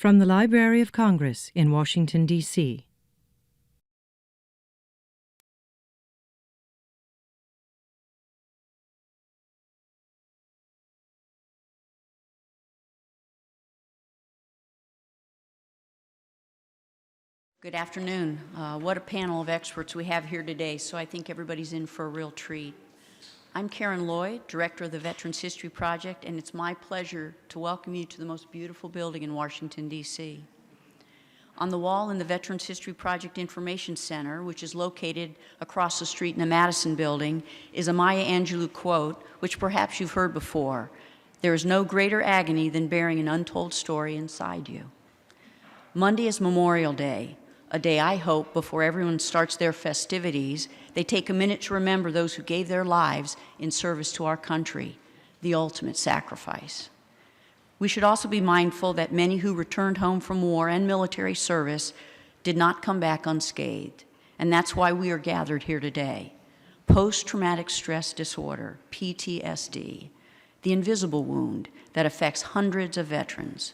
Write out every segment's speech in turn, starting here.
From the Library of Congress in Washington, D.C. Good afternoon. What a panel of experts we have here today, so I think everybody's in for a real treat. I'm Karen Lloyd, Director of the Veterans History Project, and it's my pleasure to welcome you to the most beautiful building in Washington, D.C. On the wall in the Veterans History Project Information Center, which is located across the street in the Madison building, is a Maya Angelou quote, which perhaps you've heard before. There is no greater agony than bearing an untold story inside you. Monday is Memorial Day, a day I hope before everyone starts their festivities, they take a minute to remember those who gave their lives in service to our country, the ultimate sacrifice. We should also be mindful that many who returned home from war and military service did not come back unscathed, and that's why we are gathered here today. Post-traumatic stress disorder, PTSD, the invisible wound that affects hundreds of veterans.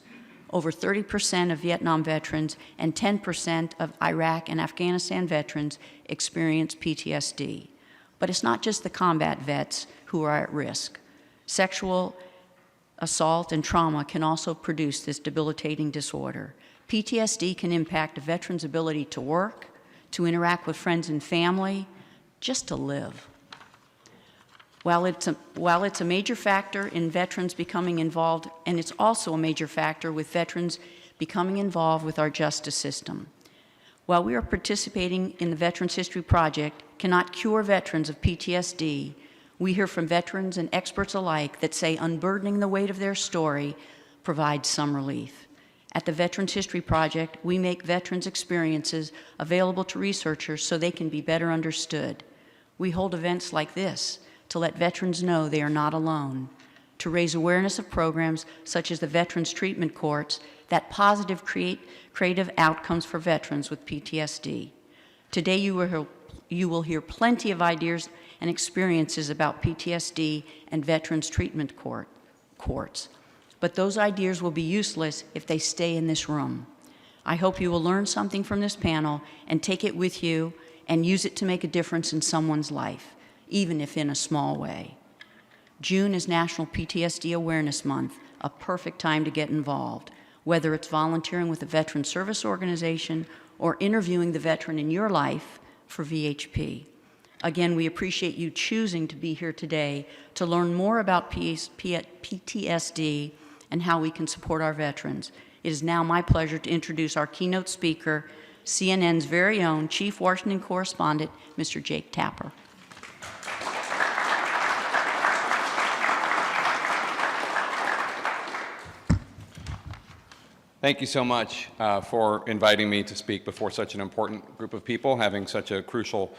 Over 30% of Vietnam veterans and 10% of Iraq and Afghanistan veterans experience PTSD. But it's not just the combat vets who are at risk. Sexual assault and trauma can also produce this debilitating disorder. PTSD can impact a veteran's ability to work, to interact with friends and family, just to live. While it's a major factor in veterans becoming involved, and it's also a major factor with veterans becoming involved with our justice system. While we are participating in the Veterans History Project cannot cure veterans of PTSD, we hear from veterans and experts alike that say unburdening the weight of their story provides some relief. At the Veterans History Project, we make veterans' experiences available to researchers so they can be better understood. We hold events like this to let veterans know they are not alone, to raise awareness of programs such as the Veterans Treatment Courts that positive creative outcomes for veterans with PTSD. Today you will hear plenty of ideas and experiences about PTSD and Veterans Treatment Courts, but those ideas will be useless if they stay in this room. I hope you will learn something from this panel and take it with you and use it to make a difference in someone's life, even if in a small way. June is National PTSD Awareness Month, a perfect time to get involved, whether it's volunteering with a veteran service organization or interviewing the veteran in your life for VHP. Again, we appreciate you choosing to be here today to learn more about PTSD and how we can support our veterans. It is now my pleasure to introduce our keynote speaker, CNN's very own Chief Washington Correspondent, Mr. Jake Tapper. Thank you so much for inviting me to speak before such an important group of people, having such a crucial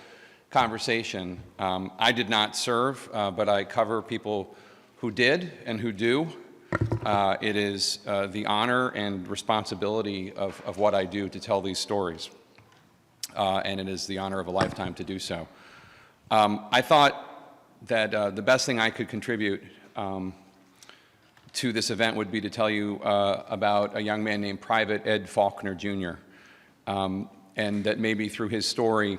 conversation. I did not serve, but I cover people who did and who do. It is the honor and responsibility of what I do to tell these stories, and it is the honor of a lifetime to do so. I thought that the best thing I could contribute to this event would be to tell you about a young man named Private Edie Faulkner Jr. And that maybe through his story,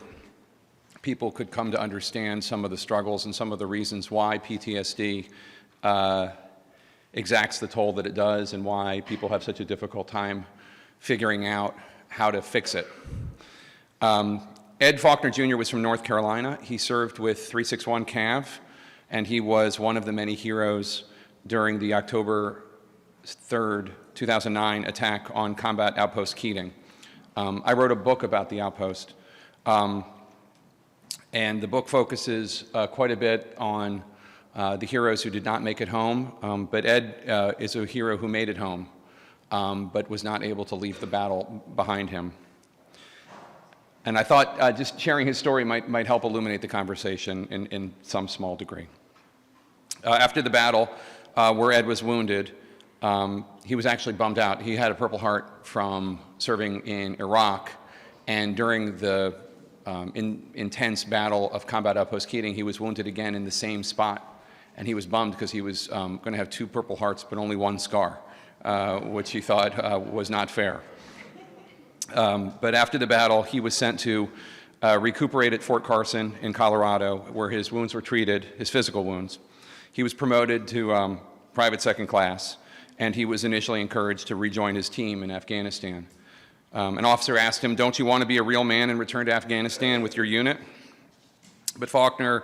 people could come to understand some of the struggles and some of the reasons why PTSD exacts the toll that it does and why people have such a difficult time figuring out how to fix it. Edie Faulkner Jr. was from North Carolina. He served with 361 Cav, and he was one of the many heroes during the October 3rd, 2009 attack on Combat Outpost Keating. I wrote a book about the outpost, and the book focuses quite a bit on the heroes who did not make it home, but Ed is a hero who made it home, but was not able to leave the battle behind him. And I thought just sharing his story might help illuminate the conversation in some small degree. After the battle, where Ed was wounded, he was actually bummed out. He had a Purple Heart from serving in Iraq, and during the intense battle of Combat Outpost Keating, he was wounded again in the same spot, and he was bummed because he was going to have 2 Purple Hearts but only 1 scar. which he thought was not fair. But after the battle, he was sent to recuperate at Fort Carson in Colorado, where his wounds were treated, his physical wounds. He was promoted to private second class, and he was initially encouraged to rejoin his team in Afghanistan. An officer asked him, "Don't you want to be a real man and return to Afghanistan with your unit?" But Faulkner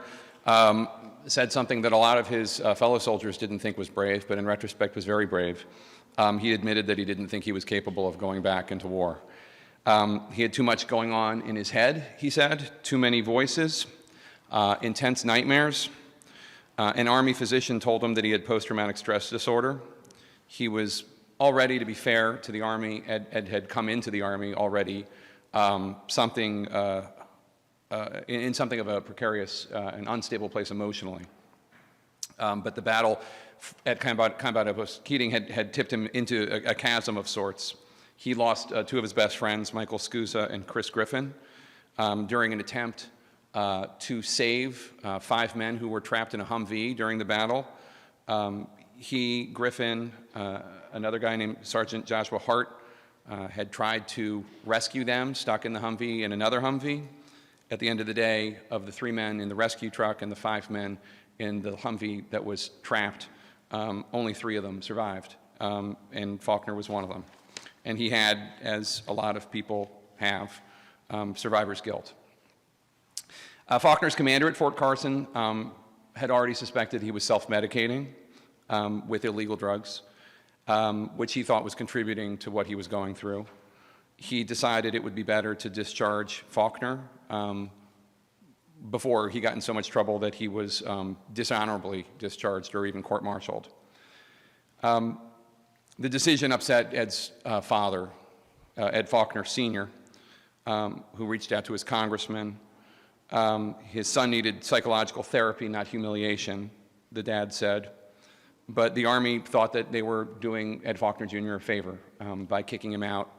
said something that a lot of his fellow soldiers didn't think was brave, but in retrospect was very brave. He admitted that he didn't think he was capable of going back into war. He had too much going on in his head, he said, too many voices, intense nightmares. An Army physician told him that he had post-traumatic stress disorder. He was already, to be fair to the Army, had come into the Army already in something of a precarious and unstable place emotionally. But the battle at Keating had tipped him into a chasm of sorts. He lost two of his best friends, Michael Scusa and Chris Griffin, during an attempt to save 5 men who were trapped in a Humvee during the battle. Griffin, another guy named Sergeant Joshua Hart, had tried to rescue them, stuck in the Humvee in another Humvee. At the end of the day, of the 3 men in the rescue truck and the 5 men in the Humvee that was trapped, only 3 of them survived, and Faulkner was one of them. And he had, as a lot of people have, survivor's guilt. Faulkner's commander at Fort Carson had already suspected he was self-medicating with illegal drugs, which he thought was contributing to what he was going through. He decided it would be better to discharge Faulkner before he got in so much trouble that he was dishonorably discharged or even court-martialed. The decision upset Ed's father, Ed Faulkner Sr., who reached out to his congressman. His son needed psychological therapy, not humiliation, the dad said. But the Army thought that they were doing Ed Faulkner Jr. a favor by kicking him out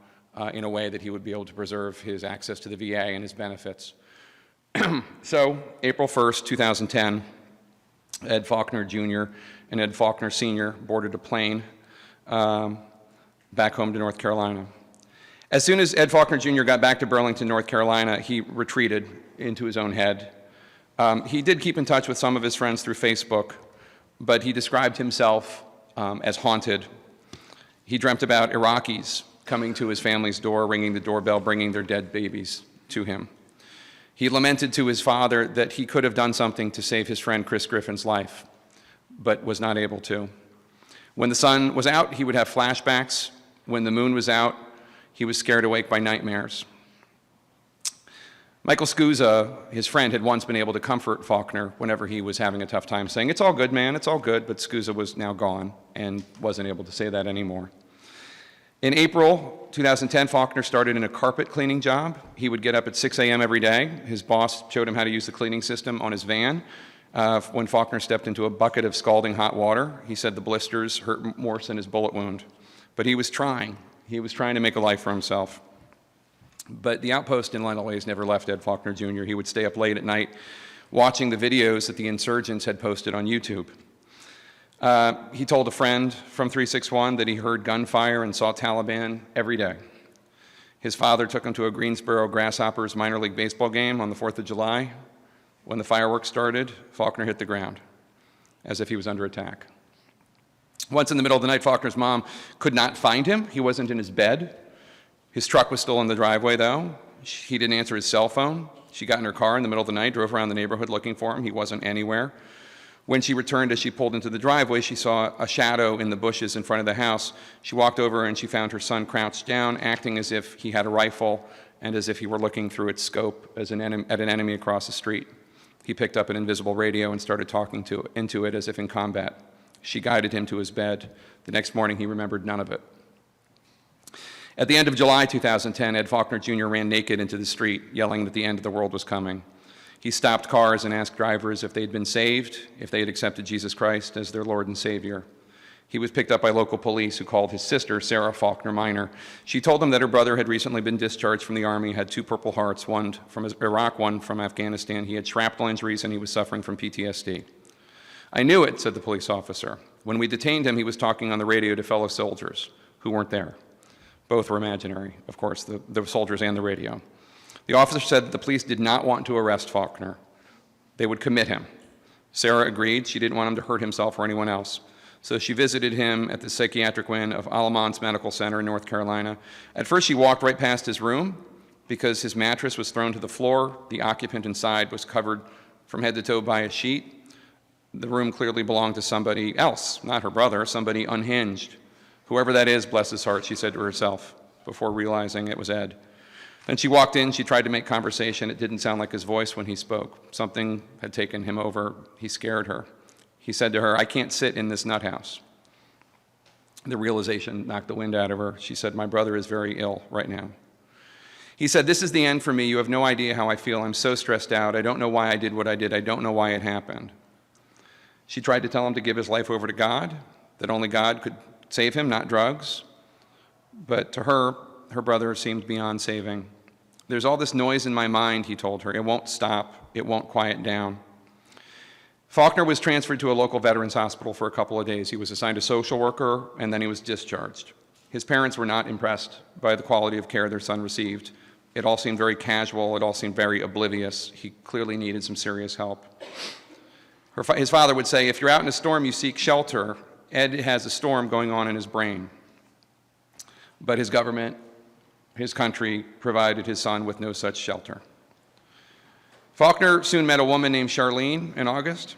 in a way that he would be able to preserve his access to the VA and his benefits. So, April 1st, 2010, Ed Faulkner Jr. and Ed Faulkner Sr. boarded a plane back home to North Carolina. As soon as Ed Faulkner Jr. got back to Burlington, North Carolina, he retreated into his own head. He did keep in touch with some of his friends through Facebook, but he described himself as haunted. He dreamt about Iraqis coming to his family's door, ringing the doorbell, bringing their dead babies to him. He lamented to his father that he could have done something to save his friend Chris Griffin's life, but was not able to. When the sun was out, he would have flashbacks. When the moon was out, he was scared awake by nightmares. Michael Scusa, his friend, had once been able to comfort Faulkner whenever he was having a tough time, saying, "It's all good, man, it's all good," but Scusa was now gone and wasn't able to say that anymore. In April 2010, Faulkner started in a carpet cleaning job. He would get up at 6 a.m. every day. His boss showed him how to use the cleaning system on his van. When Faulkner stepped into a bucket of scalding hot water, he said the blisters hurt worse than his bullet wound. But he was trying. He was trying to make a life for himself. But the outpost in Lena Ways never left Ed Faulkner Jr. He would stay up late at night watching the videos that the insurgents had posted on YouTube. He told a friend from 361 that he heard gunfire and saw Taliban every day. His father took him to a Greensboro Grasshoppers minor league baseball game on the 4th of July. When the fireworks started, Faulkner hit the ground as if he was under attack. Once in the middle of the night, Faulkner's mom could not find him. He wasn't in his bed. His truck was still in the driveway, though. He didn't answer his cell phone. She got in her car in the middle of the night, drove around the neighborhood looking for him. He wasn't anywhere. When she returned, as she pulled into the driveway, she saw a shadow in the bushes in front of the house. She walked over and she found her son crouched down, acting as if he had a rifle and as if he were looking through its scope at an enemy across the street. He picked up an invisible radio and started talking into it as if in combat. She guided him to his bed. The next morning, he remembered none of it. At the end of July 2010, Ed Faulkner Jr. ran naked into the street, yelling that the end of the world was coming. He stopped cars and asked drivers if they'd been saved, if they had accepted Jesus Christ as their Lord and Savior. He was picked up by local police who called his sister, Sarah Faulkner Minor. She told them that her brother had recently been discharged from the Army, had 2 Purple Hearts, one from Iraq, one from Afghanistan. He had shrapnel injuries and he was suffering from PTSD. "I knew it," said the police officer. When we detained him, he was talking on the radio to fellow soldiers who weren't there. Both were imaginary, of course, the soldiers and the radio. The officer said that the police did not want to arrest Faulkner. They would commit him. Sarah agreed. She didn't want him to hurt himself or anyone else. So she visited him at the psychiatric wing of Alamance Medical Center in North Carolina. At first, she walked right past his room because his mattress was thrown to the floor. The occupant inside was covered from head to toe by a sheet. The room clearly belonged to somebody else, not her brother, somebody unhinged. Whoever that is, bless his heart, she said to herself before realizing it was Ed. Then she walked in, she tried to make conversation. It didn't sound like his voice when he spoke. Something had taken him over. He scared her. He said to her, "I can't sit in this nut house." The realization knocked the wind out of her. She said, "My brother is very ill right now." He said, "This is the end for me. You have no idea how I feel. I'm so stressed out. I don't know why I did what I did. I don't know why it happened." She tried to tell him to give his life over to God, that only God could save him, not drugs. But to her, her brother seemed beyond saving. "There's all this noise in my mind," he told her. "It won't stop. It won't quiet down." Faulkner was transferred to a local veterans hospital for a couple of days. He was assigned a social worker, and then he was discharged. His parents were not impressed by the quality of care their son received. It all seemed very casual. It all seemed very oblivious. He clearly needed some serious help. His father would say, "If you're out in a storm, you seek shelter. Ed has a storm going on in his brain." But his government, his country, provided his son with no such shelter. Faulkner soon met a woman named Charlene in August.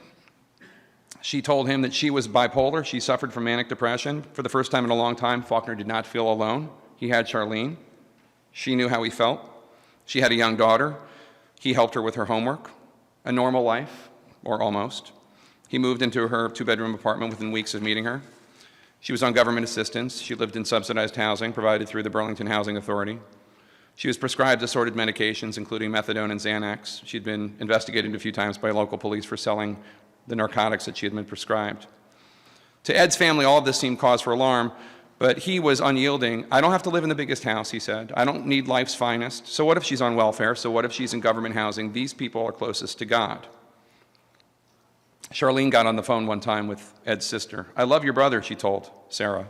She told him that she was bipolar. She suffered from manic depression. For the first time in a long time, Faulkner did not feel alone. He had Charlene. She knew how he felt. She had a young daughter. He helped her with her homework. A normal life, or almost. He moved into her two-bedroom apartment within weeks of meeting her. She was on government assistance. She lived in subsidized housing provided through the Burlington Housing Authority. She was prescribed assorted medications, including methadone and Xanax. She'd been investigated a few times by local police for selling the narcotics that she had been prescribed. To Ed's family, all of this seemed cause for alarm, but he was unyielding. "I don't have to live in the biggest house," he said. "I don't need life's finest. So what if she's on welfare? So what if she's in government housing? These people are closest to God." Charlene got on the phone one time with Ed's sister. "I love your brother," she told Sarah.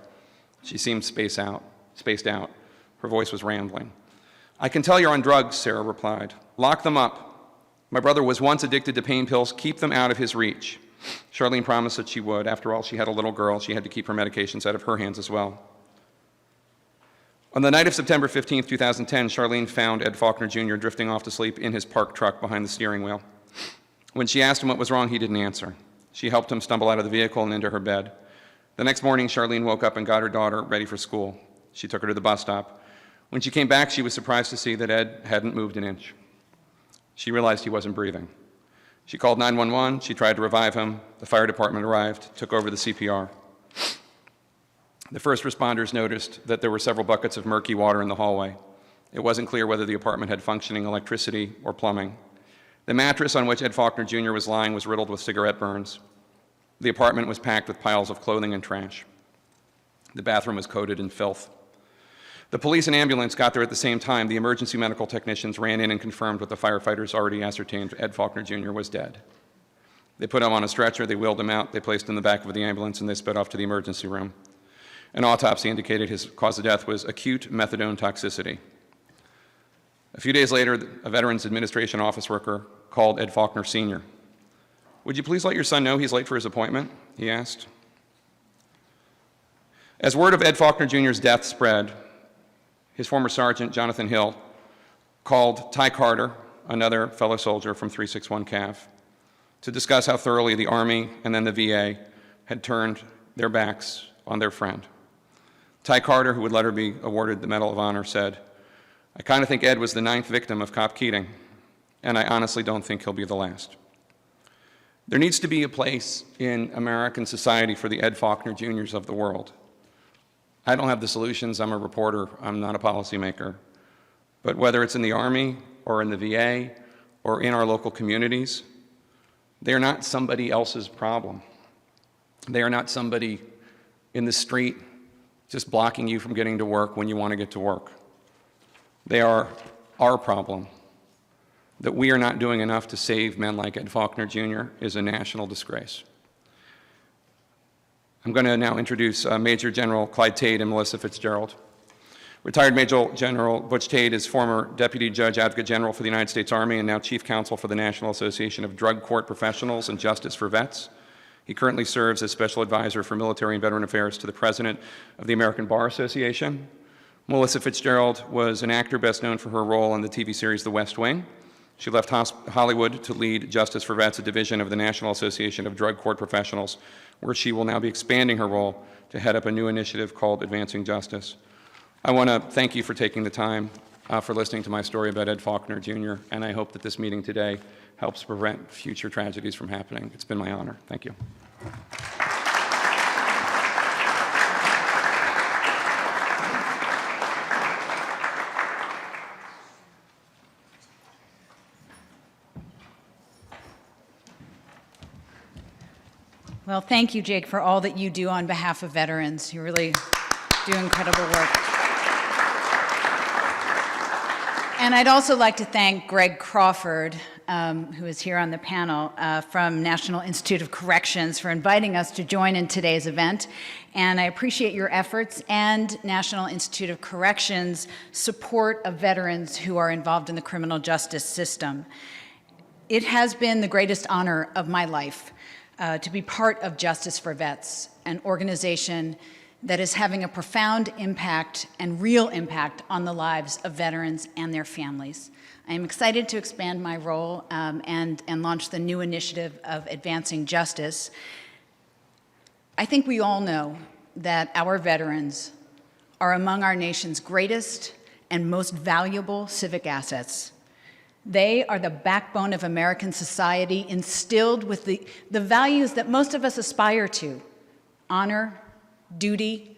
She seemed spaced out. Her voice was rambling. "I can tell you're on drugs," Sarah replied. "Lock them up. My brother was once addicted to pain pills. Keep them out of his reach." Charlene promised that she would. After all, she had a little girl. She had to keep her medications out of her hands as well. On the night of September 15, 2010, Charlene found Ed Faulkner Jr. drifting off to sleep in his parked truck behind the steering wheel. When she asked him what was wrong, he didn't answer. She helped him stumble out of the vehicle and into her bed. The next morning, Charlene woke up and got her daughter ready for school. She took her to the bus stop. When she came back, she was surprised to see that Ed hadn't moved an inch. She realized he wasn't breathing. She called 911. She tried to revive him. The fire department arrived, took over the CPR. The first responders noticed that there were several buckets of murky water in the hallway. It wasn't clear whether the apartment had functioning electricity or plumbing. The mattress on which Ed Faulkner Jr. was lying was riddled with cigarette burns. The apartment was packed with piles of clothing and trash. The bathroom was coated in filth. The police and ambulance got there at the same time. The emergency medical technicians ran in and confirmed what the firefighters already ascertained: Ed Faulkner Jr. was dead. They put him on a stretcher, they wheeled him out, they placed him in the back of the ambulance, and they sped off to the emergency room. An autopsy indicated his cause of death was acute methadone toxicity. A few days later, a Veterans Administration office worker called Ed Faulkner Sr. "Would you please let your son know he's late for his appointment?" he asked. As word of Ed Faulkner Jr.'s death spread, his former sergeant, Jonathan Hill, called Ty Carter, another fellow soldier from 361 Cav, to discuss how thoroughly the Army and then the VA had turned their backs on their friend. Ty Carter, who would later be awarded the Medal of Honor, said, "I kind of think Ed was the 9th victim of Cop Keating, and I honestly don't think he'll be the last." There needs to be a place in American society for the Ed Faulkner Jr.'s of the world. I don't have the solutions. I'm a reporter. I'm not a policymaker. But whether it's in the Army or in the VA or in our local communities, they are not somebody else's problem. They are not somebody in the street just blocking you from getting to work when you want to get to work. They are our problem. That we are not doing enough to save men like Ed Faulkner Jr. is a national disgrace. I'm going to now introduce Major General Clyde Tate and Melissa Fitzgerald. Retired Major General Butch Tate is former Deputy Judge Advocate General for the United States Army and now Chief Counsel for the National Association of Drug Court Professionals and Justice for Vets. He currently serves as Special Advisor for Military and Veteran Affairs to the President of the American Bar Association. Melissa Fitzgerald was an actor best known for her role in the TV series The West Wing. She left Hollywood to lead Justice for Vets, a division of the National Association of Drug Court Professionals, where she will now be expanding her role to head up a new initiative called Advancing Justice. I want to thank you for taking the time for listening to my story about Ed Faulkner Jr., and I hope that this meeting today helps prevent future tragedies from happening. It's been my honor. Thank you. Well, thank you, Jake, for all that you do on behalf of veterans. You really do incredible work. And I'd also like to thank Greg Crawford, who is here on the panel from National Institute of Corrections, for inviting us to join in today's event. And I appreciate your efforts and National Institute of Corrections' support of veterans who are involved in the criminal justice system. It has been the greatest honor of my life to be part of Justice for Vets, an organization that is having a profound impact and real impact on the lives of veterans and their families. I am excited to expand my role and launch the new initiative of Advancing Justice. I think we all know that our veterans are among our nation's greatest and most valuable civic assets. They are the backbone of American society, instilled with the values that most of us aspire to: honor, duty,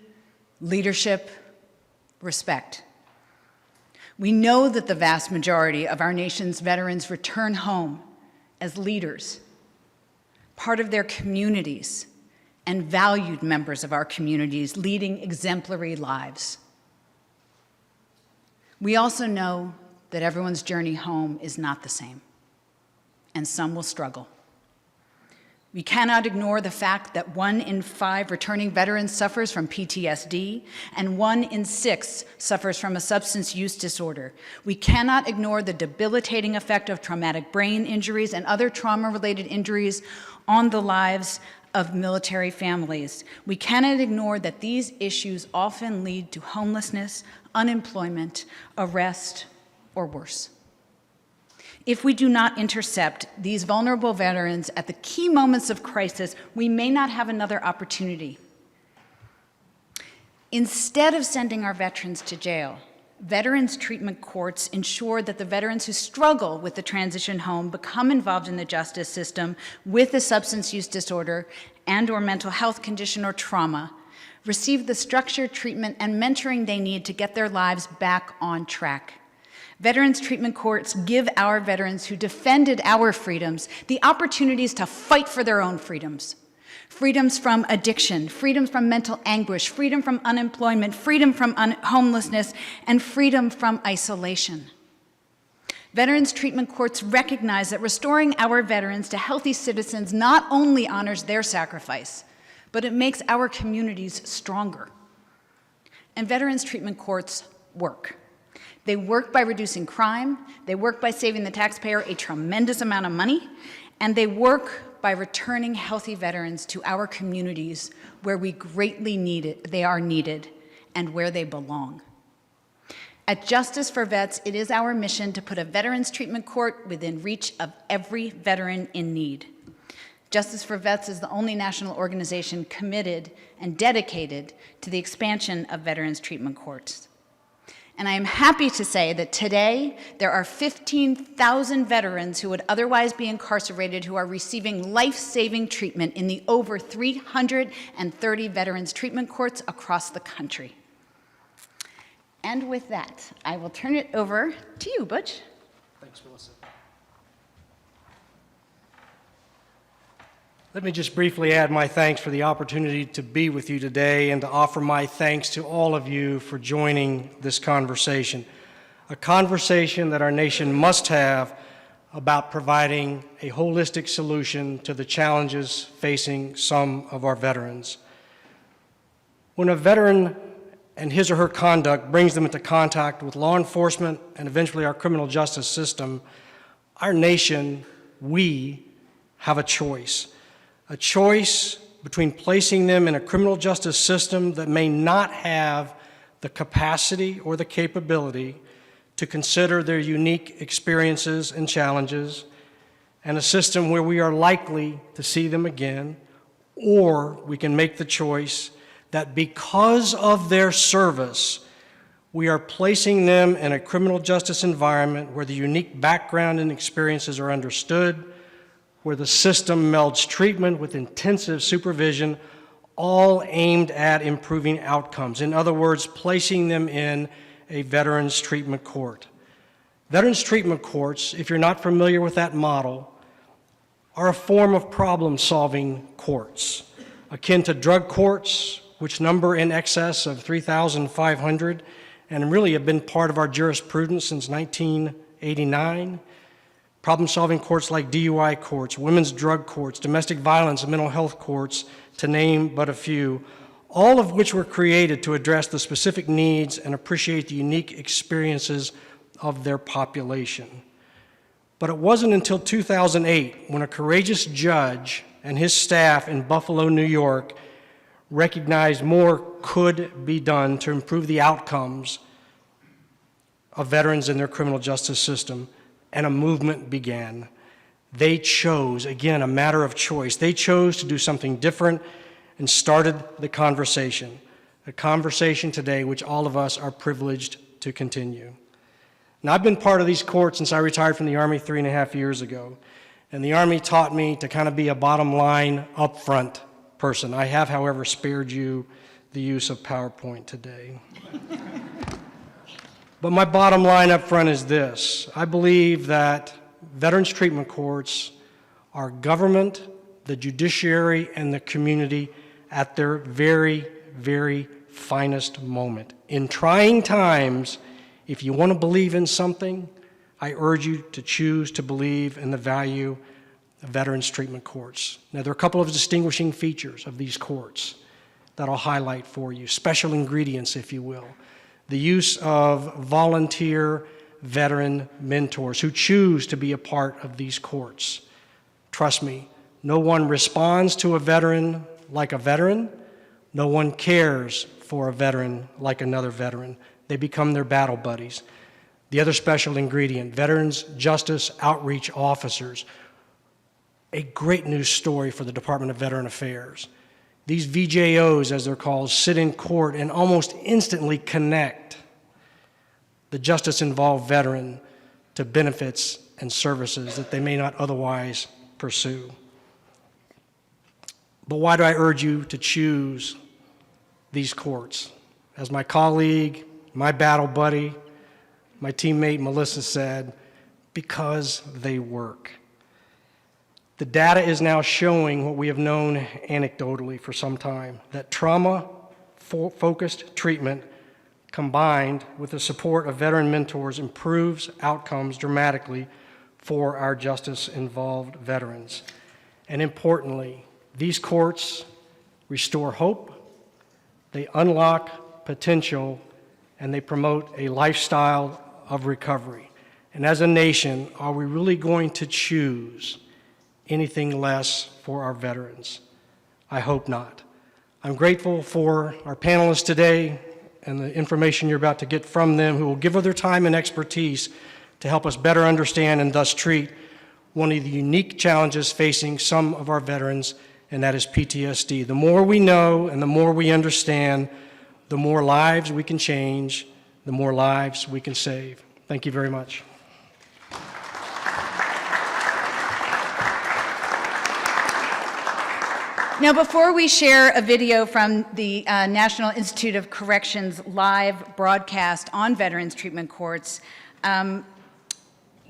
leadership, respect. We know that the vast majority of our nation's veterans return home as leaders, part of their communities, and valued members of our communities, leading exemplary lives. We also know that everyone's journey home is not the same, and some will struggle. We cannot ignore the fact that 1 in 5 returning veterans suffers from PTSD, and 1 in 6 suffers from a substance use disorder. We cannot ignore the debilitating effect of traumatic brain injuries and other trauma-related injuries on the lives of military families. We cannot ignore that these issues often lead to homelessness, unemployment, arrest, or worse. If we do not intercept these vulnerable veterans at the key moments of crisis, we may not have another opportunity. Instead of sending our veterans to jail, veterans treatment courts ensure that the veterans who struggle with the transition home become involved in the justice system with a substance use disorder and/or mental health condition or trauma, receive the structured treatment and mentoring they need to get their lives back on track. Veterans treatment courts give our veterans who defended our freedoms the opportunities to fight for their own freedoms. Freedoms from addiction, freedom from mental anguish, freedom from unemployment, freedom from homelessness, and freedom from isolation. Veterans treatment courts recognize that restoring our veterans to healthy citizens not only honors their sacrifice, but it makes our communities stronger. And veterans treatment courts work. They work by reducing crime, they work by saving the taxpayer a tremendous amount of money, and they work by returning healthy veterans to our communities where we greatly need it, they are needed, and where they belong. At Justice for Vets, it is our mission to put a veterans treatment court within reach of every veteran in need. Justice for Vets is the only national organization committed and dedicated to the expansion of veterans treatment courts. And I am happy to say that today there are 15,000 veterans who would otherwise be incarcerated who are receiving life-saving treatment in the over 330 veterans treatment courts across the country. And with that, I will turn it over to you, Butch. Thanks, Melissa. Let me just briefly add my thanks for the opportunity to be with you today and to offer my thanks to all of you for joining this conversation, a conversation that our nation must have about providing a holistic solution to the challenges facing some of our veterans. When a veteran and his or her conduct brings them into contact with law enforcement and eventually our criminal justice system, our nation, we have a choice between placing them in a criminal justice system that may not have the capacity or the capability to consider their unique experiences and challenges, and a system where we are likely to see them again, or we can make the choice that because of their service, we are placing them in a criminal justice environment where the unique background and experiences are understood, where the system melds treatment with intensive supervision, all aimed at improving outcomes. In other words, placing them in a veterans treatment court. Veterans treatment courts, if you're not familiar with that model, are a form of problem-solving courts, akin to drug courts, which number in excess of 3,500 and really have been part of our jurisprudence since 1989. Problem-solving courts like DUI courts, women's drug courts, domestic violence and mental health courts, to name but a few, all of which were created to address the specific needs and appreciate the unique experiences of their population. But it wasn't until 2008 when a courageous judge and his staff in Buffalo, New York, recognized more could be done to improve the outcomes of veterans in their criminal justice system, and a movement began. They chose, again, a matter of choice. They chose to do something different and started the conversation, a conversation today which all of us are privileged to continue. Now, I've been part of these courts since I retired from the Army 3.5 years ago, and the Army taught me to kind of be a bottom line, upfront person. I have, however, spared you the use of PowerPoint today. But my bottom line up front is this. I believe that veterans treatment courts are government, the judiciary, and the community at their very, very finest moment. In trying times, if you want to believe in something, I urge you to choose to believe in the value of veterans treatment courts. Now, there are a couple of distinguishing features of these courts that I'll highlight for you, special ingredients, if you will. The use of volunteer veteran mentors who choose to be a part of these courts. Trust me, no one responds to a veteran like a veteran. No one cares for a veteran like another veteran. They become their battle buddies. The other special ingredient, veterans justice outreach officers. A great news story for the Department of Veteran Affairs. These VJOs, as they're called, sit in court and almost instantly connect the justice-involved veteran to benefits and services that they may not otherwise pursue. But why do I urge you to choose these courts? As my colleague, my battle buddy, my teammate Melissa said, because they work. The data is now showing what we have known anecdotally for some time, that trauma-focused treatment combined with the support of veteran mentors improves outcomes dramatically for our justice-involved veterans. And importantly, these courts restore hope, they unlock potential, and they promote a lifestyle of recovery. And as a nation, are we really going to choose anything less for our veterans? I hope not. I'm grateful for our panelists today and the information you're about to get from them, who will give of their time and expertise to help us better understand and thus treat one of the unique challenges facing some of our veterans, and that is PTSD. The more we know and the more we understand, the more lives we can change, the more lives we can save. Thank you very much. Now, before we share a video from the National Institute of Corrections live broadcast on veterans treatment courts, I'd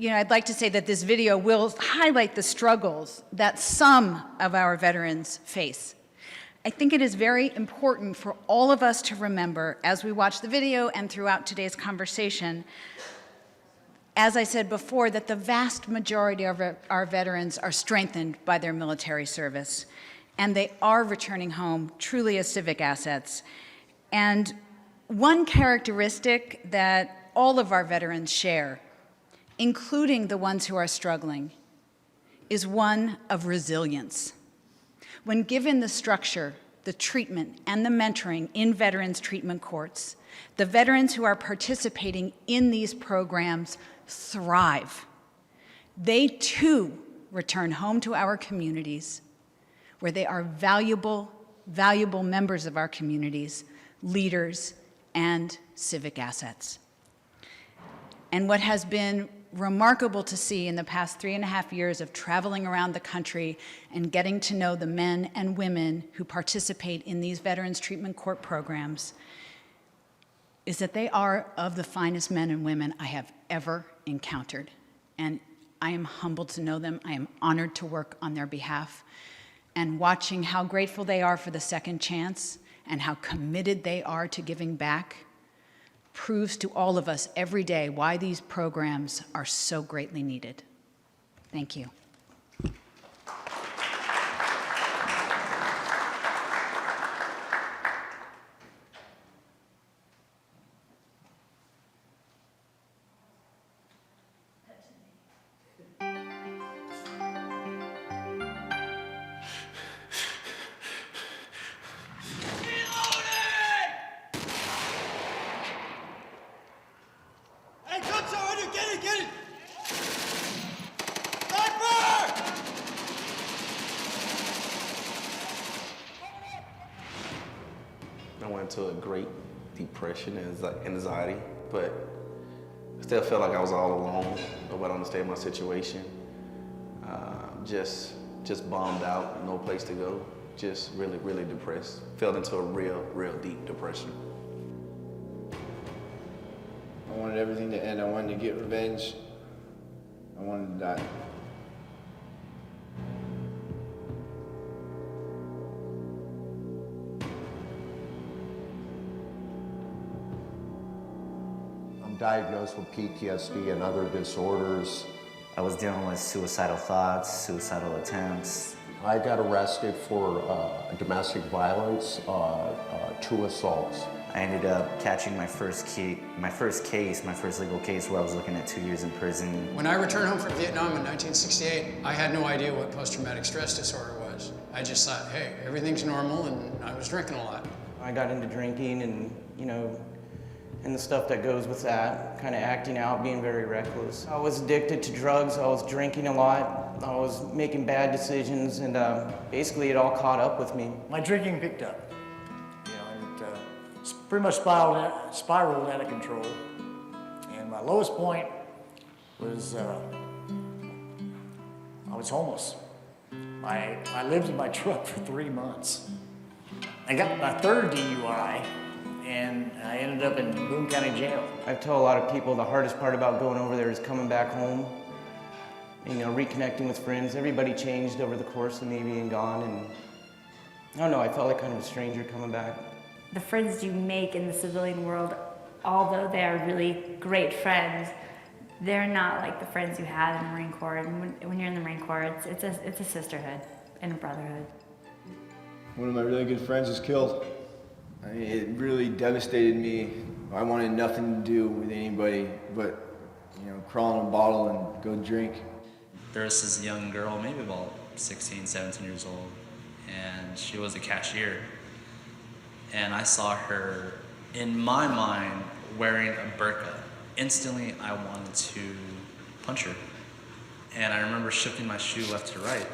like to say that this video will highlight the struggles that some of our veterans face. I think it is very important for all of us to remember as we watch the video and throughout today's conversation, as I said before, that the vast majority of our veterans are strengthened by their military service, and they are returning home truly as civic assets. And one characteristic that all of our veterans share, including the ones who are struggling, is one of resilience. When given the structure, the treatment, and the mentoring in veterans treatment courts, the veterans who are participating in these programs thrive. They too return home to our communities, where they are valuable members of our communities, leaders, and civic assets. And what has been remarkable to see in the past 3.5 years of traveling around the country and getting to know the men and women who participate in these veterans treatment court programs is that they are of the finest men and women I have ever encountered. And I am humbled to know them. I am honored to work on their behalf. And watching how grateful they are for the second chance and how committed they are to giving back proves to all of us every day why these programs are so greatly needed. Thank you. I went into a great depression and anxiety, but I still felt like I was all alone. Nobody understood my situation. Just bombed out, no place to go. Just really, really depressed. Fell into a real deep depression. I wanted everything to end. I wanted to get revenge. I wanted to die. I'm diagnosed with PTSD and other disorders. I was dealing with suicidal thoughts, suicidal attempts. I got arrested for domestic violence, 2 assaults. I ended up catching my first legal case where I was looking at 2 years in prison. When I returned home from Vietnam in 1968, I had no idea what post-traumatic stress disorder was. I just thought, hey, everything's normal, and I was drinking a lot. I got into drinking and, and the stuff that goes with that, kind of acting out, being very reckless. I was addicted to drugs, I was drinking a lot, I was making bad decisions, and basically it all caught up with me. My drinking picked up, and pretty much spiraled out of control. And my lowest point was I was homeless. I lived in my truck for 3 months. I got my 3rd DUI, and I ended up in Boone County Jail. I've told a lot of people the hardest part about going over there is coming back home, reconnecting with friends. Everybody changed over the course of me being gone, and I don't know, I felt like kind of a stranger coming back. The friends you make in the civilian world, although they are really great friends, they're not like the friends you have in the Marine Corps. And when you're in the Marine Corps, it's a sisterhood and a brotherhood. One of my really good friends was killed. It really devastated me. I wanted nothing to do with anybody but, crawl in a bottle and go drink. There was this young girl, maybe about 16, 17 years old, and she was a cashier. And I saw her, in my mind, wearing a burqa. Instantly, I wanted to punch her. And I remember shifting my shoe left to right,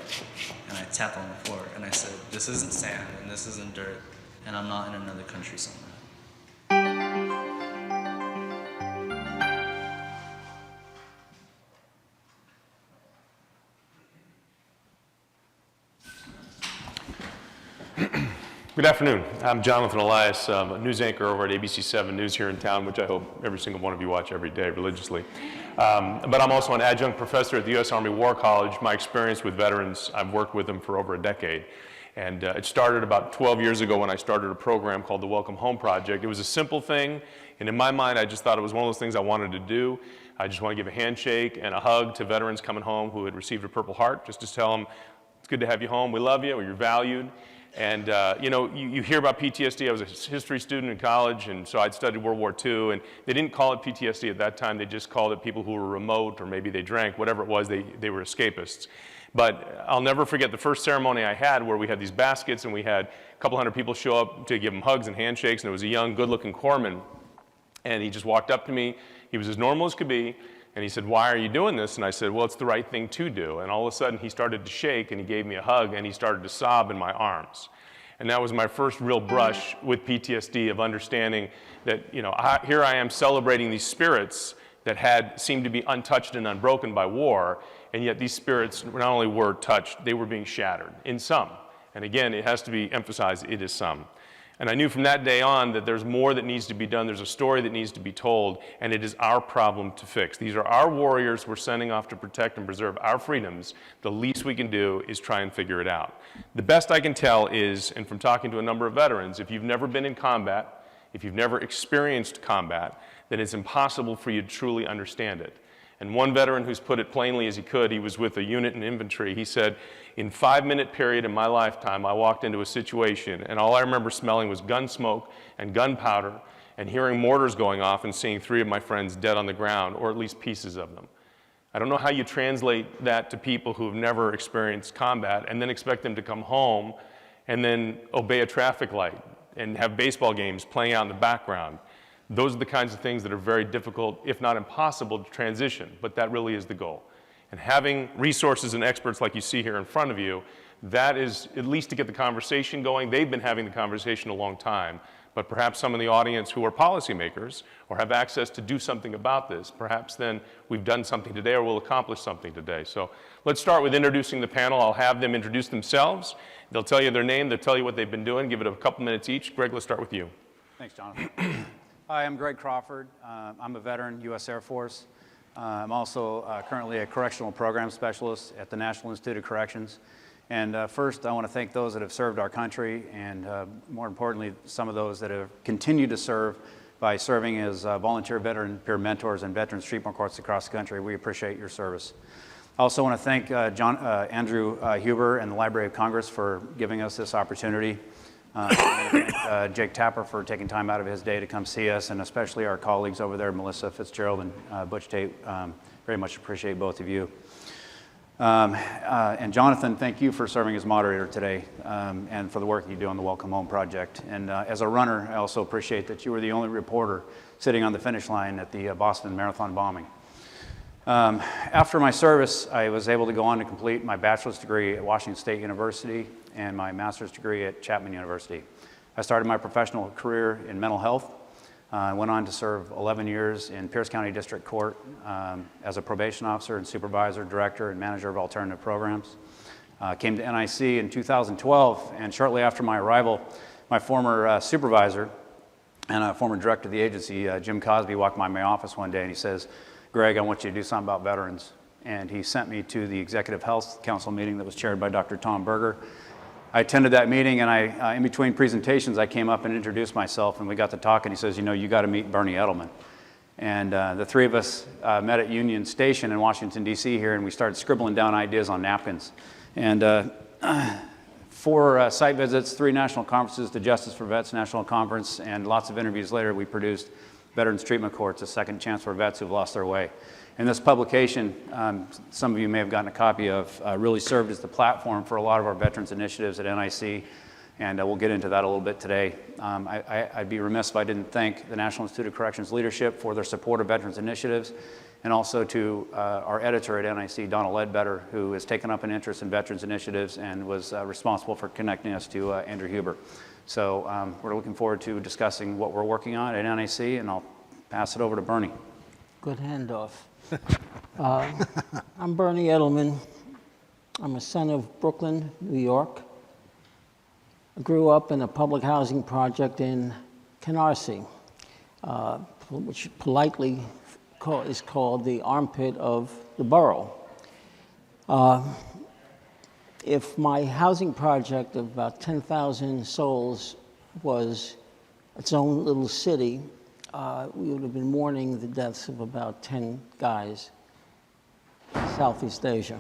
and I tapped on the floor, and I said, this isn't sand, and this isn't dirt, and I'm not in another country somewhere. Good afternoon. I'm Jonathan Elias, a news anchor over at ABC 7 News here in town, which I hope every single one of you watch every day religiously. But I'm also an adjunct professor at the U.S. Army War College. My experience with veterans, I've worked with them for over a decade. And it started about 12 years ago when I started a program called the Welcome Home Project. It was a simple thing, and in my mind, I just thought it was one of those things I wanted to do. I just want to give a handshake and a hug to veterans coming home who had received a Purple Heart, just to tell them, it's good to have you home, we love you, or you're valued. And you hear about PTSD. I was a history student in college, and so I'd studied World War II, and they didn't call it PTSD at that time. They just called it people who were remote, or maybe they drank, whatever it was, they were escapists. But I'll never forget the first ceremony I had where we had these baskets, and we had a couple hundred people show up to give them hugs and handshakes, and there was a young, good-looking corpsman, and he just walked up to me. He was as normal as could be, and he said, "Why are you doing this?" And I said, "Well, it's the right thing to do." And all of a sudden, he started to shake, and he gave me a hug, and he started to sob in my arms. And that was my first real brush with PTSD, of understanding that, here I am celebrating these spirits that had seemed to be untouched and unbroken by war, and yet these spirits not only were touched, they were being shattered in some. And again, it has to be emphasized, it is some. And I knew from that day on that there's more that needs to be done. There's a story that needs to be told, and it is our problem to fix. These are our warriors we're sending off to protect and preserve our freedoms. The least we can do is try and figure it out. The best I can tell is, and from talking to a number of veterans, if you've never been in combat, if you've never experienced combat, then it's impossible for you to truly understand it. And one veteran who's put it plainly as he could, he was with a unit in infantry, he said, in a 5-minute period in my lifetime, I walked into a situation, and all I remember smelling was gun smoke and gunpowder, and hearing mortars going off and seeing 3 of my friends dead on the ground, or at least pieces of them. I don't know how you translate that to people who have never experienced combat and then expect them to come home and then obey a traffic light and have baseball games playing out in the background. Those are the kinds of things that are very difficult, if not impossible, to transition, but that really is the goal. And having resources and experts like you see here in front of you, that is at least to get the conversation going. They've been having the conversation a long time, but perhaps some in the audience who are policymakers or have access to do something about this, perhaps then we've done something today or will accomplish something today. So let's start with introducing the panel. I'll have them introduce themselves. They'll tell you their name, they'll tell you what they've been doing, give it a couple minutes each. Greg, let's start with you. Thanks, Jonathan. Hi, I'm Greg Crawford. I'm a veteran, U.S. Air Force. I'm also currently a correctional program specialist at the National Institute of Corrections. And first, I want to thank those that have served our country, and more importantly, some of those that have continued to serve by serving as volunteer veteran peer mentors and veterans treatment courts across the country. We appreciate your service. I also want to thank Andrew Huber and the Library of Congress for giving us this opportunity. And Jake Tapper for taking time out of his day to come see us, and especially our colleagues over there, Melissa Fitzgerald and Butch Tate. Very much appreciate both of you. And Jonathan, thank you for serving as moderator today, and for the work you do on the Welcome Home Project. And as a runner, I also appreciate that you were the only reporter sitting on the finish line at the Boston Marathon bombing. After my service, I was able to go on to complete my bachelor's degree at Washington State University and my master's degree at Chapman University. I started my professional career in mental health. I went on to serve 11 years in Pierce County District Court as a probation officer and supervisor, director, and manager of alternative programs. Came to NIC in 2012, and shortly after my arrival, my former supervisor and former director of the agency, Jim Cosby, walked by my office one day and he says, "Greg, I want you to do something about veterans." And he sent me to the Executive Health Council meeting that was chaired by Dr. Tom Berg. I attended that meeting, and in between presentations, I came up and introduced myself, and we got to talk, and he says, you got to meet Bernie Edelman. And the 3 of us met at Union Station in Washington, D.C. here, and we started scribbling down ideas on napkins. And 4 site visits, 3 national conferences, the Justice for Vets National Conference, and lots of interviews later, we produced Veterans Treatment Courts, a second chance for vets who've lost their way. And this publication, some of you may have gotten a copy of, really served as the platform for a lot of our veterans initiatives at NIC, and we'll get into that a little bit today. I'd be remiss if I didn't thank the National Institute of Corrections leadership for their support of veterans initiatives, and also to our editor at NIC, Donna Ledbetter, who has taken up an interest in veterans initiatives and was responsible for connecting us to Andrew Huber. So we're looking forward to discussing what we're working on at NIC, and I'll pass it over to Bernie. Good handoff. I'm Bernie Edelman. I'm a son of Brooklyn, New York. I grew up in a public housing project in Canarsie, which politely is called the armpit of the borough. If my housing project of about 10,000 souls was its own little city, we would have been mourning the deaths of about 10 guys in Southeast Asia.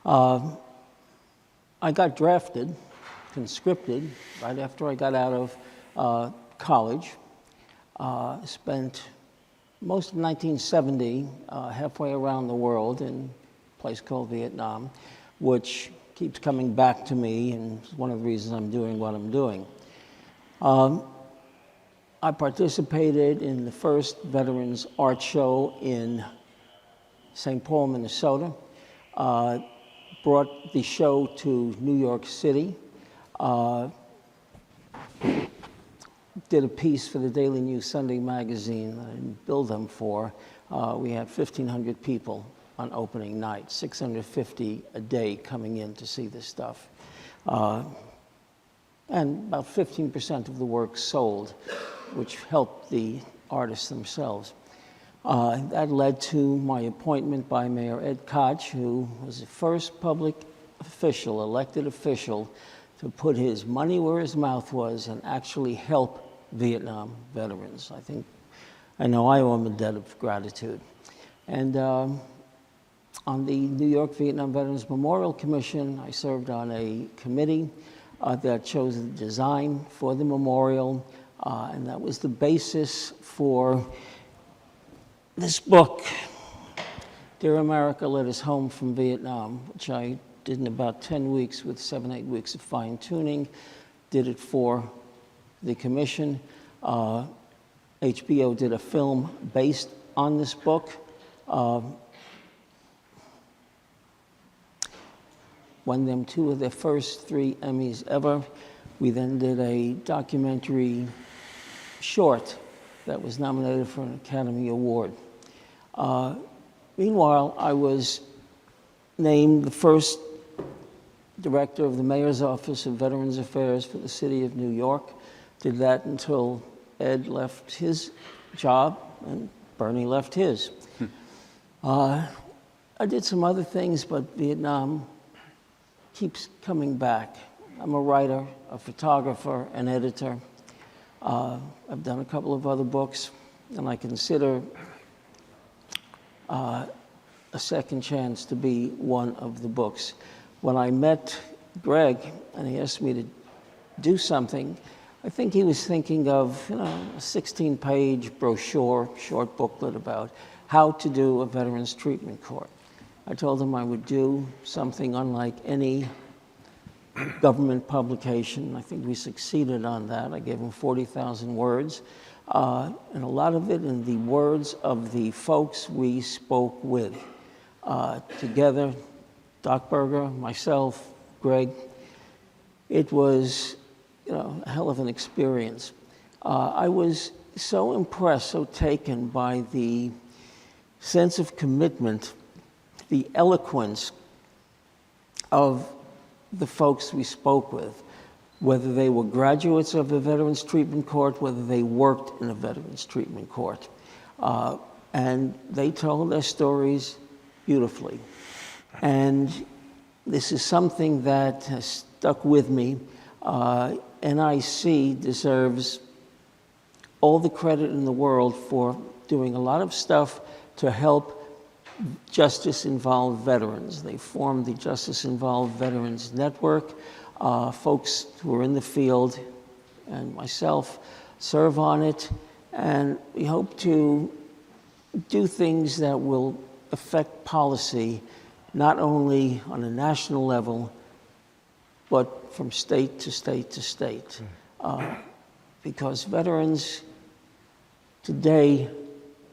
I got drafted conscripted right after I got out of college. Spent most of 1970 halfway around the world in a place called Vietnam, which keeps coming back to me, and it's one of the reasons I'm doing what I'm doing. I participated in the first Veterans Art Show in St. Paul, Minnesota. Brought the show to New York City. Did a piece for the Daily News Sunday magazine that I didn't bill them for. We had 1,500 people on opening night, 650 a day coming in to see this stuff. And about 15% of the work sold, which helped the artists themselves. That led to my appointment by Mayor Ed Koch, who was the first public official, elected official, to put his money where his mouth was and actually help Vietnam veterans. I know I owe him a debt of gratitude. And on the New York Vietnam Veterans Memorial Commission, I served on a committee that chose the design for the memorial, and that was the basis for this book, Dear America, Let Us Home from Vietnam, which I did in about 10 weeks with 7-8 weeks of fine-tuning. Did it for the commission. HBO did a film based on this book. Won them 2 of their first 3 Emmys ever. We then did a documentary short that was nominated for an Academy Award. Meanwhile, I was named the first director of the Mayor's Office of Veterans Affairs for the city of New York. Did that until Ed left his job and Bernie left his. I did some other things, but Vietnam keeps coming back. I'm a writer, a photographer, an editor. I've done a couple of other books, and I consider a second chance to be one of the books. When I met Greg and he asked me to do something, I think he was thinking of a 16-page brochure, short booklet about how to do a Veterans Treatment Court. I told him I would do something unlike any government publication. I think we succeeded on that. I gave him 40,000 words, and a lot of it in the words of the folks we spoke with. Together, Doc Berger, myself, Greg. It was a hell of an experience. I was so impressed, so taken by the sense of commitment, the eloquence of the folks we spoke with, whether they were graduates of the Veterans Treatment Court, whether they worked in a Veterans Treatment Court. And they told their stories beautifully. And this is something that has stuck with me. NIC deserves all the credit in the world for doing a lot of stuff to help justice-involved veterans. They formed the Justice-Involved Veterans Network. Folks who are in the field and myself serve on it, and we hope to do things that will affect policy not only on a national level, but from state to state to state. Because veterans today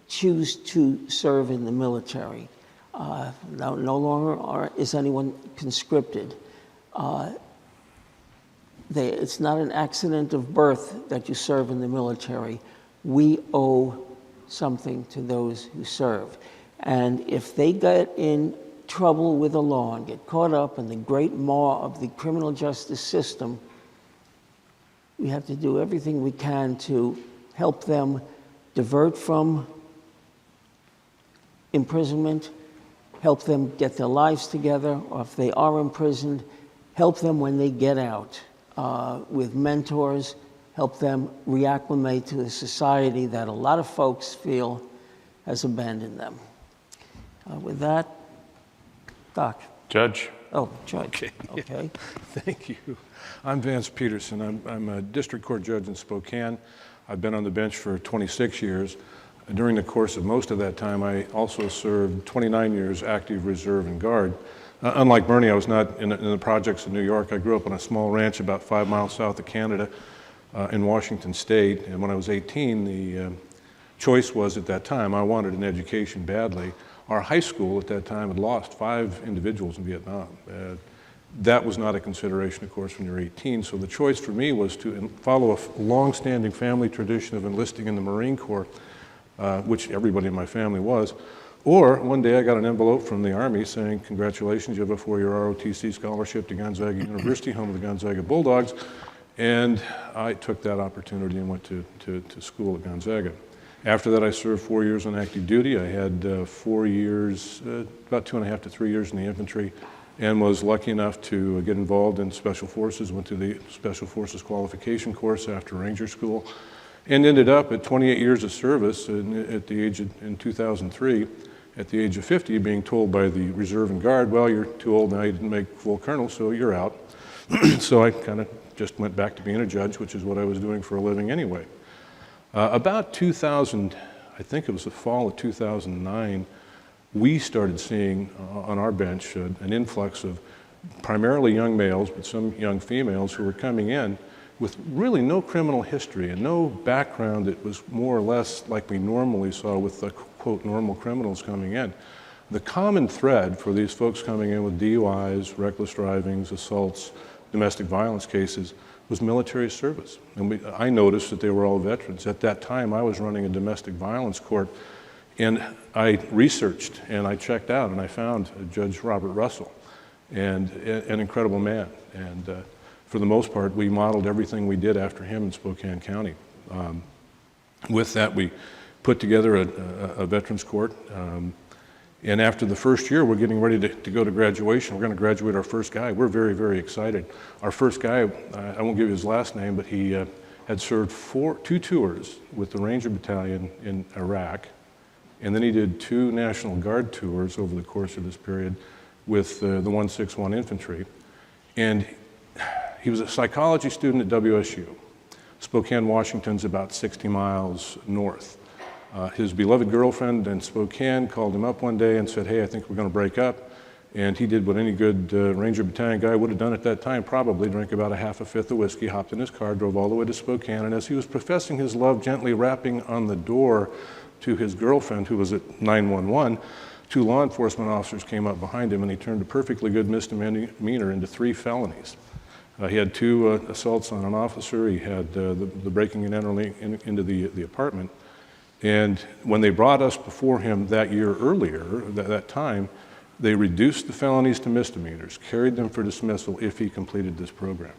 choose to serve in the military. No longer is anyone conscripted. It's not an accident of birth that you serve in the military. We owe something to those who serve. And if they get in trouble with the law and get caught up in the great maw of the criminal justice system, we have to do everything we can to help them divert from imprisonment, help them get their lives together, or if they are imprisoned, help them when they get out with mentors, help them reacclimate to a society that a lot of folks feel has abandoned them. With that, Doc. Judge. Oh, Judge. Okay. Thank you. I'm Vance Peterson. I'm a district court judge in Spokane. I've been on the bench for 26 years. During the course of most of that time, I also served 29 years active reserve and guard. Unlike Bernie, I was not in the projects in New York. I grew up on a small ranch about 5 miles south of Canada in Washington State. And when I was 18, the choice was at that time, I wanted an education badly. Our high school at that time had lost 5 individuals in Vietnam. That was not a consideration, of course, when you're 18. So the choice for me was to follow a long-standing family tradition of enlisting in the Marine Corps, which everybody in my family was. Or one day I got an envelope from the Army saying, congratulations, you have a 4-year ROTC scholarship to Gonzaga University, home of the Gonzaga Bulldogs. And I took that opportunity and went to school at Gonzaga. After that, I served 4 years on active duty. I had 4 years, about 2.5 to 3 years in the infantry, and was lucky enough to get involved in Special Forces, went to the Special Forces qualification course after Ranger School, and ended up at 28 years of service at the age of, in 2003, at the age of 50, being told by the Reserve and Guard, well, you're too old now, you didn't make full colonel, so you're out. So I kind of just went back to being a judge, which is what I was doing for a living anyway. About 2000, I think it was the fall of 2009, we started seeing on our bench an influx of primarily young males, but some young females who were coming in with really no criminal history and no background that was more or less like we normally saw with the quote normal criminals coming in. The common thread for these folks coming in with DUIs, reckless drivings, assaults, domestic violence cases was military service. And I noticed that they were all veterans. At that time, I was running a domestic violence court, and I researched and I checked out and I found Judge Robert Russell, and an incredible man. And for the most part, we modeled everything we did after him in Spokane County. With that, we put together a veterans court. And after the first year, we're getting ready to go to graduation. We're going to graduate our first guy. We're very, very excited. Our first guy, I won't give you his last name, but he had served 2 tours with the Ranger Battalion in Iraq. And then he did 2 National Guard tours over the course of this period with the 161 Infantry. And he was a psychology student at WSU. Spokane, Washington's about 60 miles north. His beloved girlfriend in Spokane called him up one day and said, hey, I think we're going to break up. And he did what any good Ranger Battalion guy would have done at that time, probably drank about a half a fifth of whiskey, hopped in his car, drove all the way to Spokane, and as he was professing his love, gently rapping on the door to his girlfriend, who was at 911, 2 law enforcement officers came up behind him, and he turned a perfectly good misdemeanor into 3 felonies. He had 2 assaults on an officer. He had the breaking and entering into the apartment. And when they brought us before him that year earlier, that time, they reduced the felonies to misdemeanors, carried them for dismissal if he completed this program.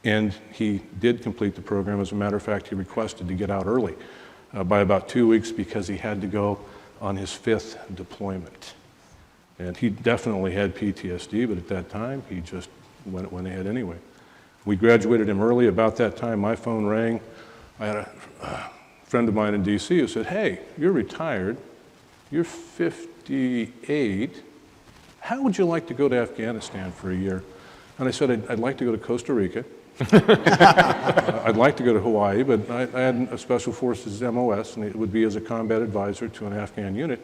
And he did complete the program. As a matter of fact, he requested to get out early by about 2 weeks because he had to go on his 5th deployment. And he definitely had PTSD, but at that time, he just went ahead anyway. We graduated him early. About that time, my phone rang. I had a friend of mine in DC who said, hey, you're retired, you're 58, how would you like to go to Afghanistan for a year? And I said, I'd like to go to Costa Rica. I'd like to go to Hawaii, but I had a Special Forces MOS, and it would be as a combat advisor to an Afghan unit.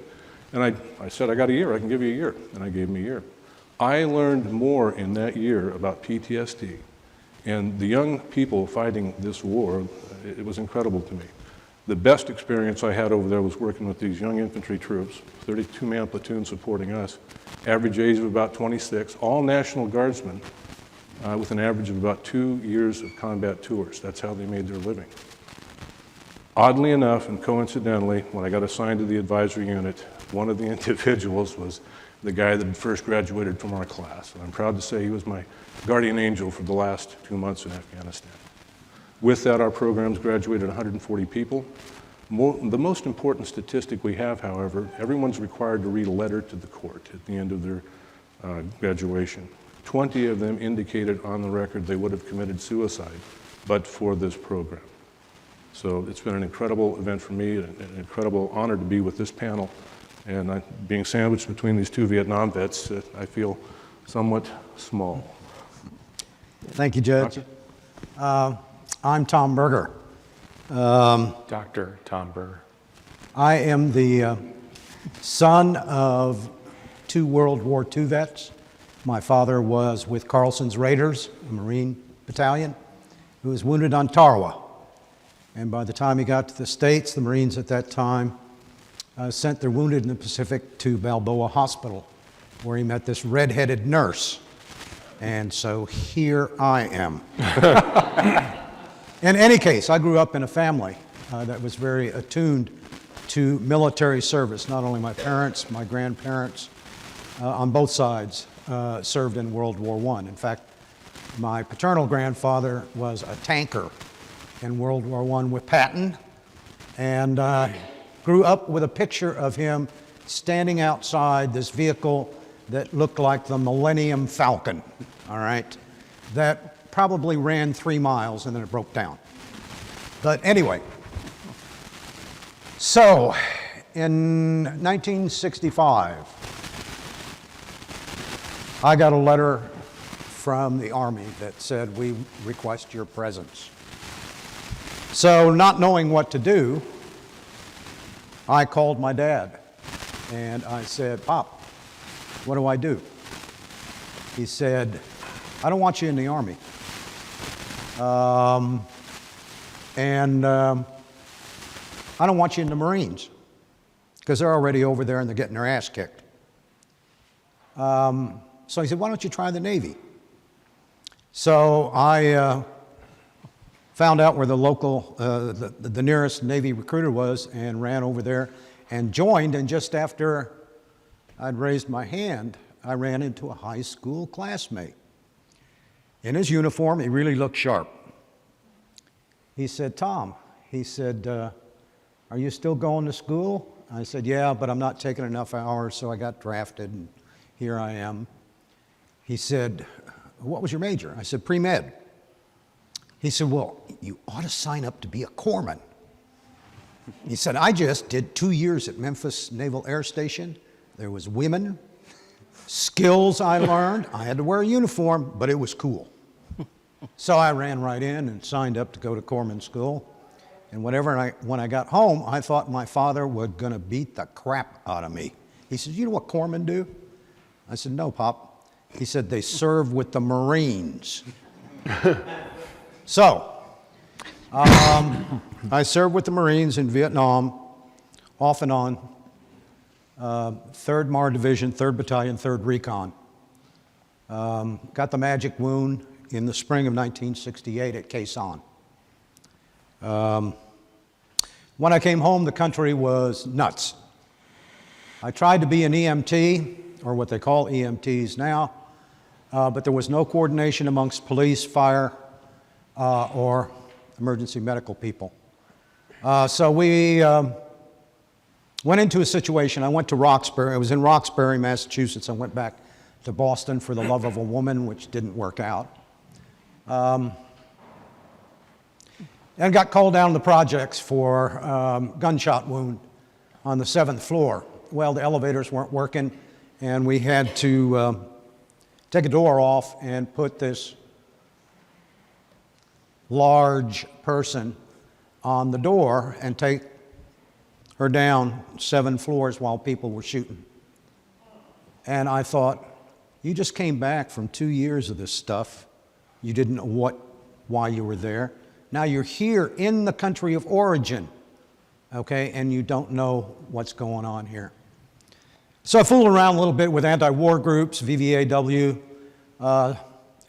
And I said, I got a year, I can give you a year. And I gave him a year. I learned more in that year about PTSD. And the young people fighting this war, it was incredible to me. The best experience I had over there was working with these young infantry troops, 32-man platoon supporting us, average age of about 26, all National Guardsmen, with an average of about 2 years of combat tours. That's how they made their living. Oddly enough, and coincidentally, when I got assigned to the advisory unit, one of the individuals was the guy that had first graduated from our class. And I'm proud to say he was my guardian angel for the last 2 months in Afghanistan. With that, our programs graduated 140 people. The most important statistic we have, however, everyone's required to read a letter to the court at the end of their graduation. 20 of them indicated on the record they would have committed suicide, but for this program. So it's been an incredible event for me, an incredible honor to be with this panel. And being sandwiched between these 2 Vietnam vets, I feel somewhat small. Thank you, Judge. I'm Tom Berger. Dr. Tom Berg. I am the son of 2 World War II vets. My father was with Carlson's Raiders, a Marine battalion, who was wounded on Tarawa. And by the time he got to the States, the Marines at that time sent their wounded in the Pacific to Balboa Hospital, where he met this red-headed nurse. And so here I am. In any case, I grew up in a family that was very attuned to military service. Not only my parents, my grandparents, on both sides, served in World War I. In fact, my paternal grandfather was a tanker in World War I with Patton, and grew up with a picture of him standing outside this vehicle that looked like the Millennium Falcon, all right, that probably ran 3 miles and then it broke down. But anyway, so in 1965, I got a letter from the Army that said, "We request your presence." So not knowing what to do, I called my dad and I said, "Pop, what do I do?" He said, "I don't want you in the Army. I don't want you in the Marines because they're already over there and they're getting their ass kicked." So he said, "Why don't you try the Navy?" So I found out where the local, the nearest Navy recruiter was and ran over there and joined. And just after I'd raised my hand, I ran into a high school classmate. In his uniform, he really looked sharp. He said, "Tom," he said, "are you still going to school?" I said, "Yeah, but I'm not taking enough hours, so I got drafted, and here I am." He said, "What was your major?" I said, "Pre-med." He said, "Well, you ought to sign up to be a corpsman." He said, "I just did 2 years at Memphis Naval Air Station. There was women, skills I learned. I had to wear a uniform, but it was cool." So I ran right in and signed up to go to corpsman school. And when I got home, I thought my father was going to beat the crap out of me. He said, "You know what corpsmen do?" I said, "No, Pop." He said, "They serve with the Marines." So, I served with the Marines in Vietnam, off and on, 3rd MAR Division, 3rd Battalion, 3rd Recon. Got the magic wound in the spring of 1968 at Quai Son. When I came home, the country was nuts. I tried to be an EMT, or what they call EMTs now, but there was no coordination amongst police, fire, or emergency medical people. So we went into a situation. I went to Roxbury. I was in Roxbury, Massachusetts. I went back to Boston for the love of a woman, which didn't work out. And got called down to the projects for gunshot wound on the 7th floor. Well, the elevators weren't working, and we had to take a door off and put this large person on the door and take her down 7 floors while people were shooting. And I thought, you just came back from 2 years of this stuff. You didn't know why you were there. Now you're here in the country of origin, okay, and you don't know what's going on here. So I fooled around a little bit with anti-war groups, VVAW,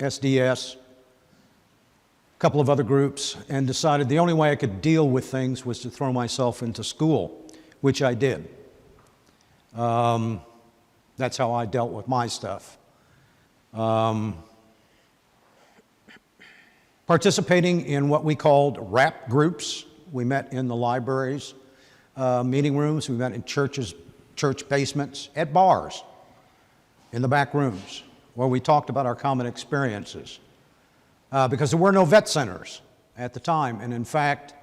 SDS, a couple of other groups, and decided the only way I could deal with things was to throw myself into school, which I did. That's how I dealt with my stuff. Participating in what we called rap groups. We met in the libraries, meeting rooms. We met in churches, church basements, at bars, in the back rooms, where we talked about our common experiences. Because there were no vet centers at the time. And in fact,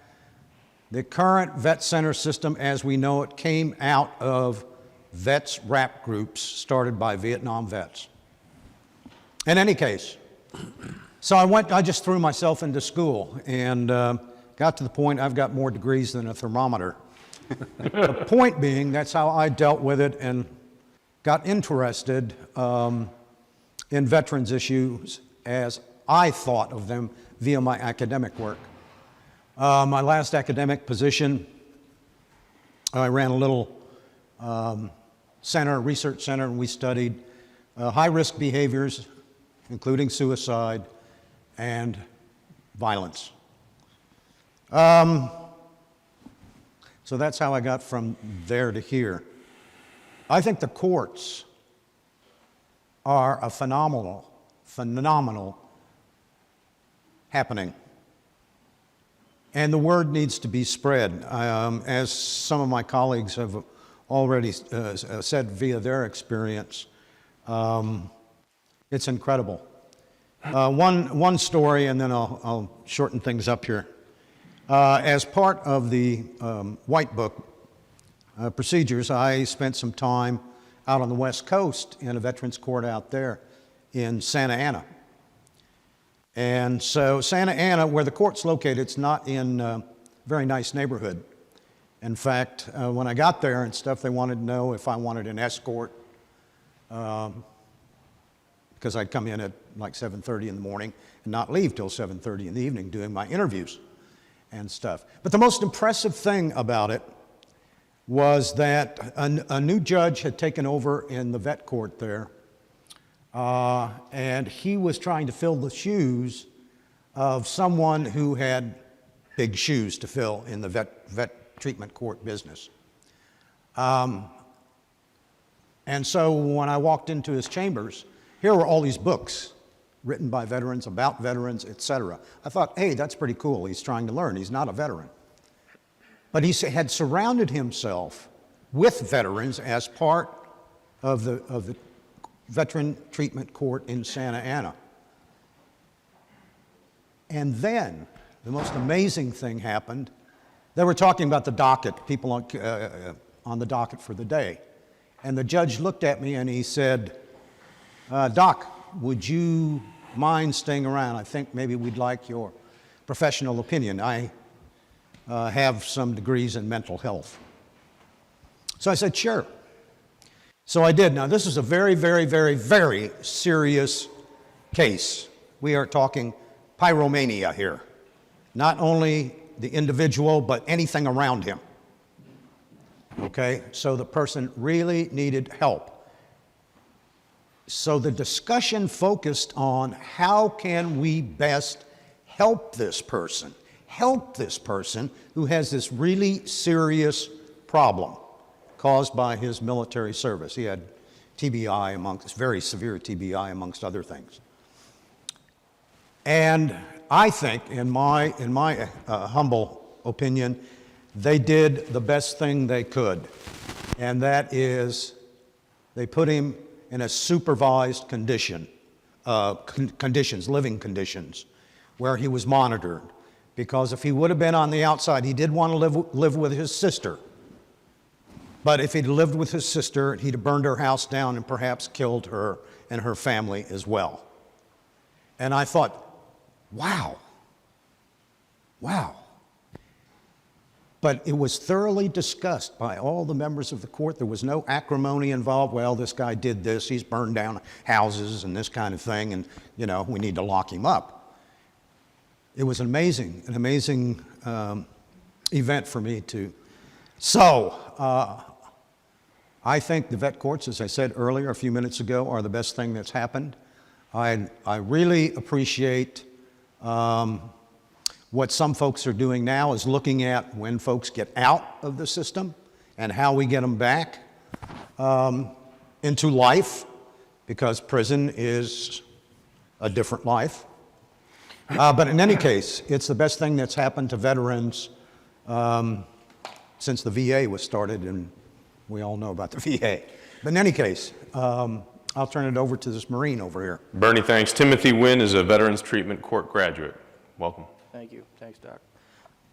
the current vet center system as we know it came out of vets rap groups started by Vietnam vets. In any case, so I just threw myself into school and got to the point I've got more degrees than a thermometer. The point being, that's how I dealt with it and got interested in veterans issues as I thought of them via my academic work. My last academic position, I ran a little research center, and we studied high-risk behaviors, including suicide and violence. So that's how I got from there to here. I think the courts are a phenomenal happening. And the word needs to be spread. As some of my colleagues have already said via their experience, it's incredible. One story, and then I'll shorten things up here. As part of the White Book procedures, I spent some time out on the West Coast in a veterans court out there in Santa Ana. And so Santa Ana, where the court's located, it's not in a very nice neighborhood. In fact, when I got there and stuff, they wanted to know if I wanted an escort, because I'd come in at like 7:30 in the morning and not leave till 7:30 in the evening doing my interviews and stuff. But the most impressive thing about it was that a new judge had taken over in the vet court there, and he was trying to fill the shoes of someone who had big shoes to fill in the vet treatment court business. And so when I walked into his chambers, here were all these books written by veterans, about veterans, etc. I thought, hey, that's pretty cool. He's trying to learn. He's not a veteran. But he had surrounded himself with veterans as part of the veteran treatment court in Santa Ana. And then the most amazing thing happened. They were talking about the docket, people on the docket for the day. And the judge looked at me and he said, Doc, would you mind staying around? I think maybe we'd like your professional opinion. I have some degrees in mental health. So I said, sure. So I did. Now, this is a very, very, very, very serious case. We are talking pyromania here. Not only the individual, but anything around him. Okay? So the person really needed help. So the discussion focused on how can we best help this person who has this really serious problem caused by his military service. He had TBI, very severe TBI amongst other things. And I think, in my humble opinion, they did the best thing they could, and that is they put him in a supervised living conditions, where he was monitored. Because if he would have been on the outside, he did want to live with his sister. But if he'd lived with his sister, he'd have burned her house down and perhaps killed her and her family as well. And I thought, wow. But it was thoroughly discussed by all the members of the court. There was no acrimony involved. Well, this guy did this. He's burned down houses and this kind of thing, and, we need to lock him up. It was an amazing event for me to. So, I think the vet courts, as I said earlier, a few minutes ago, are the best thing that's happened. I really appreciate what some folks are doing now is looking at when folks get out of the system and how we get them back into life, because prison is a different life. But in any case, it's the best thing that's happened to veterans since the VA was started, and we all know about the VA. But in any case, I'll turn it over to this Marine over here. Bernie, thanks. Timothy Wynn is a Veterans Treatment Court graduate. Welcome. Thank you. Thanks, Doc.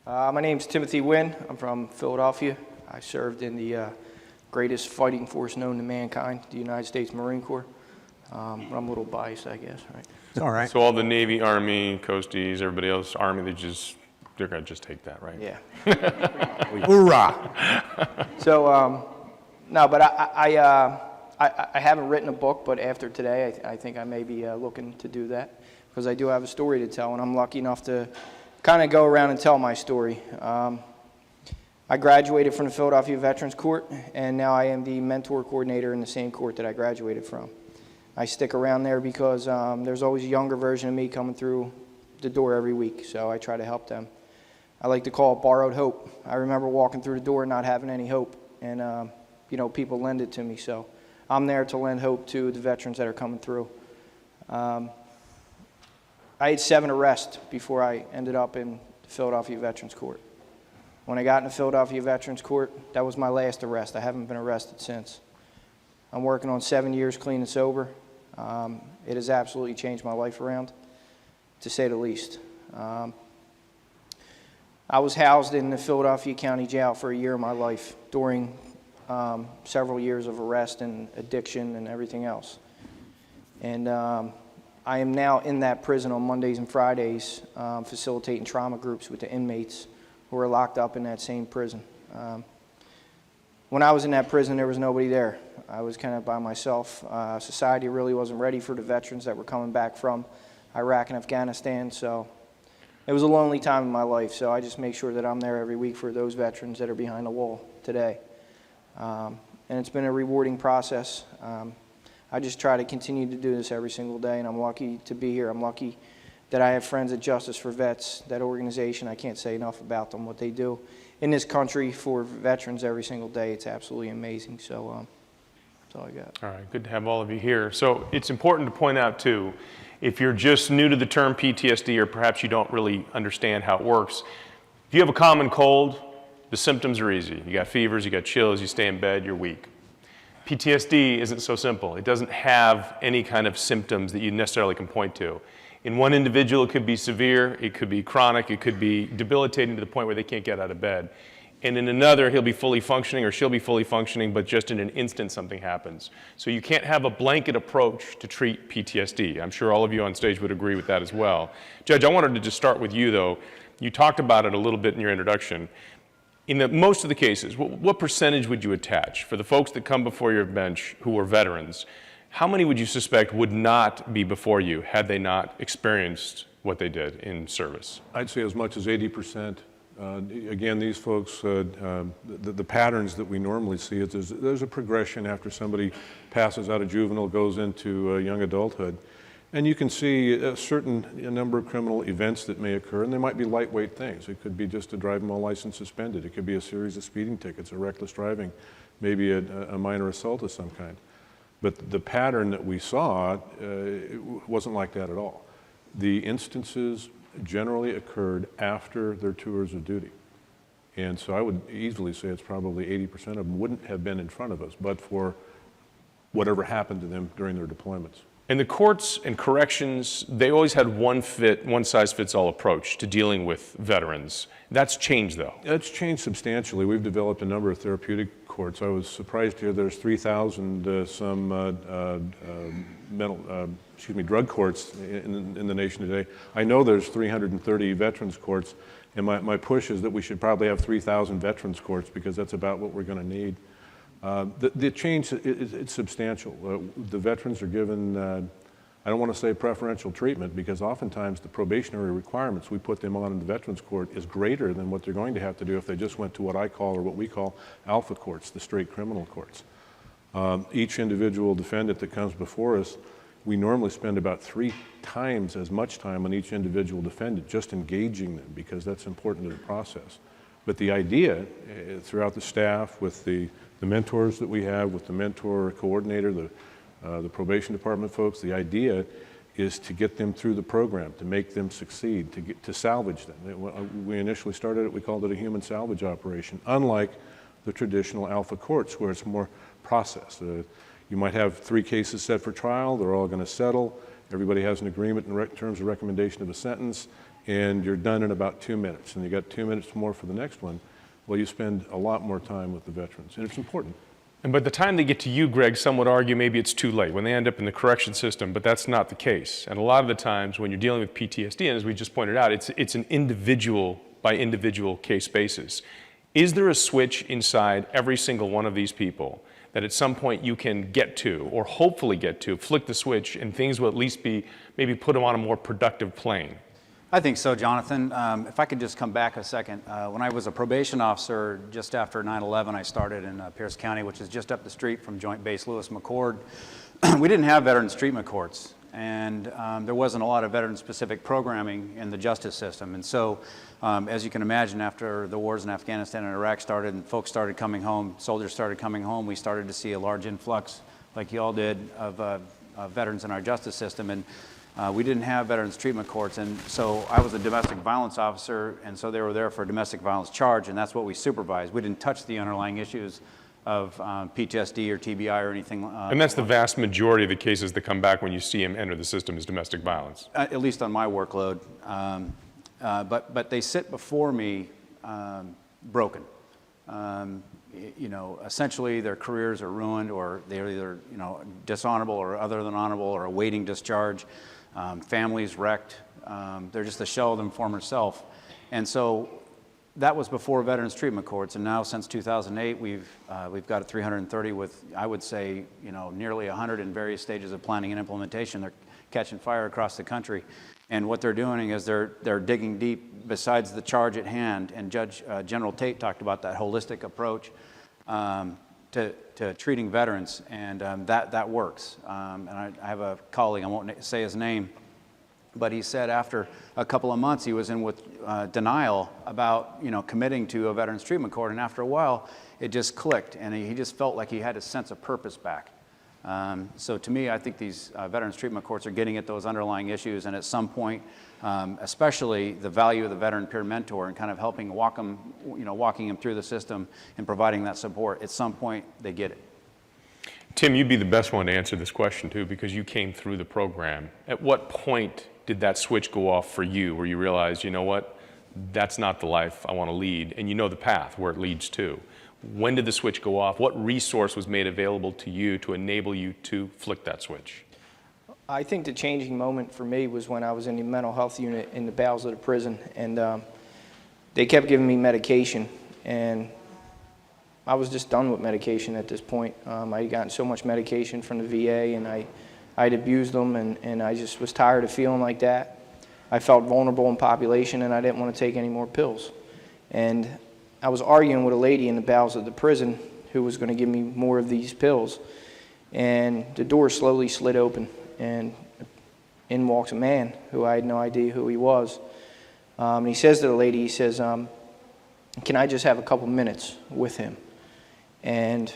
My name's Timothy Wynn. I'm from Philadelphia. I served in the greatest fighting force known to mankind, the United States Marine Corps. But I'm a little biased, I guess, right? It's all right. So all the Navy, Army, Coasties, everybody else, Army, they're going to just take that, right? Yeah. Hoorah! So, no, but I haven't written a book, but after today, I think I may be looking to do that because I do have a story to tell, and I'm lucky enough to kind of go around and tell my story. I graduated from the Philadelphia Veterans Court, and now I am the mentor coordinator in the same court that I graduated from. I stick around there because there's always a younger version of me coming through the door every week, so I try to help them. I like to call it borrowed hope. I remember walking through the door and not having any hope, and you know, people lend it to me, so I'm there to lend hope to the veterans that are coming through. I had 7 arrests before I ended up in the Philadelphia Veterans Court. When I got in the Philadelphia Veterans Court, that was my last arrest. I haven't been arrested since. I'm working on 7 years clean and sober. It has absolutely changed my life around, to say the least. I was housed in the Philadelphia County Jail for a year of my life during several years of arrest and addiction and everything else. And I am now in that prison on Mondays and Fridays, facilitating trauma groups with the inmates who are locked up in that same prison. When I was in that prison, there was nobody there. I was kind of by myself. Society really wasn't ready for the veterans that were coming back from Iraq and Afghanistan, so it was a lonely time in my life, so I just make sure that I'm there every week for those veterans that are behind the wall today. And it's been a rewarding process. I just try to continue to do this every single day, and I'm lucky to be here. I'm lucky that I have friends at Justice for Vets, that organization. I can't say enough about them, what they do in this country for veterans every single day. It's absolutely amazing. So that's all I got. All right, good to have all of you here. So it's important to point out, too, if you're just new to the term PTSD or perhaps you don't really understand how it works, if you have a common cold, the symptoms are easy. You got fevers, you got chills, you stay in bed, you're weak. PTSD isn't so simple. It doesn't have any kind of symptoms that you necessarily can point to. In one individual, it could be severe, it could be chronic, it could be debilitating to the point where they can't get out of bed. And in another, he'll be fully functioning or she'll be fully functioning, but just in an instant something happens. So you can't have a blanket approach to treat PTSD. I'm sure all of you on stage would agree with that as well. Judge, I wanted to just start with you, though. You talked about it a little bit in your introduction. In most of the cases, what percentage would you attach? For the folks that come before your bench who are veterans, how many would you suspect would not be before you had they not experienced what they did in service? I'd say as much as 80%. Again, these folks, the patterns that we normally see, there's a progression after somebody passes out of juvenile, goes into young adulthood. And you can see a number of criminal events that may occur, and they might be lightweight things. It could be just a driving while license suspended. It could be a series of speeding tickets, a reckless driving, maybe a minor assault of some kind. But the pattern that we saw it wasn't like that at all. The instances generally occurred after their tours of duty. And so I would easily say it's probably 80% of them wouldn't have been in front of us, but for whatever happened to them during their deployments. And the courts and corrections, they always had one size fits all approach to dealing with veterans. That's changed, though. That's changed substantially. We've developed a number of therapeutic courts. I was surprised to hear there's 3,000 drug courts in the nation today. I know there's 330 veterans courts, and my push is that we should probably have 3,000 veterans courts because that's about what we're going to need. The change, it's substantial. The veterans are given, I don't want to say preferential treatment, because oftentimes the probationary requirements we put them on in the Veterans Court is greater than what they're going to have to do if they just went to what I call, or what we call, alpha courts, the straight criminal courts. Each individual defendant that comes before us, we normally spend about 3 times as much time on each individual defendant just engaging them, because that's important to the process. But the idea throughout the staff, with the mentors that we have, with the mentor coordinator, the probation department folks, the idea is to get them through the program, to make them succeed, to salvage them. When we initially started it, we called it a human salvage operation, unlike the traditional alpha courts where it's more process. You might have 3 cases set for trial, they're all going to settle, everybody has an agreement in terms of recommendation of a sentence, and you're done in about 2 minutes, and you got 2 minutes more for the next one. Well, you spend a lot more time with the veterans, and it's important. And by the time they get to you, Greg, some would argue maybe it's too late when they end up in the correction system, but that's not the case. And a lot of the times when you're dealing with PTSD, and as we just pointed out, it's an individual by individual case basis. Is there a switch inside every single one of these people that at some point you can get to, or hopefully get to, flick the switch, and things will at least be, maybe put them on a more productive plane? I think so, Jonathan. If I could just come back a second. When I was a probation officer just after 9/11, I started in Pierce County, which is just up the street from Joint Base Lewis McChord. We didn't have veterans treatment courts, and there wasn't a lot of veteran-specific programming in the justice system. And so, as you can imagine, after the wars in Afghanistan and Iraq started and folks started coming home, soldiers started coming home, we started to see a large influx, like you all did, of veterans in our justice system. And we didn't have veterans treatment courts, and so I was a domestic violence officer, and so they were there for a domestic violence charge, and that's what we supervised. We didn't touch the underlying issues of PTSD or TBI or anything. And that's the vast majority of the cases that come back when you see them enter the system is domestic violence. At least on my workload. But they sit before me broken. You know, essentially their careers are ruined, or they're either, you know, dishonorable or other than honorable, or awaiting discharge. Families wrecked. They're just a shell of their former self. And so that was before veterans treatment courts, and now since 2008 we've got 330 with, I would say, you know, nearly 100 in various stages of planning and implementation. They're catching fire across the country. And what they're doing is they're digging deep besides the charge at hand, and General Tate talked about that holistic approach to treating veterans, and that works. And I have a colleague, I won't say his name, but he said after a couple of months he was in with denial about, you know, committing to a veterans treatment court, and after a while it just clicked, and he just felt like he had his sense of purpose back. So to me, I think these veterans treatment courts are getting at those underlying issues, and at some point, especially the value of the veteran peer mentor and kind of helping walking them through the system and providing that support, at some point they get it. Tim, you'd be the best one to answer this question too, because you came through the program. At what point did that switch go off for you, where you realized, you know what, that's not the life I want to lead, and you know the path where it leads to? When did the switch go off? What resource was made available to you to enable you to flick that switch? I think the changing moment for me was when I was in the mental health unit in the bowels of the prison, and they kept giving me medication, and I was just done with medication at this point. I had gotten so much medication from the VA, and I'd abused them, and I just was tired of feeling like that. I felt vulnerable in population, and I didn't want to take any more pills. And I was arguing with a lady in the bowels of the prison who was going to give me more of these pills, and the door slowly slid open, and in walks a man who I had no idea who he was. And he says to the lady, he says, can I just have a couple minutes with him? And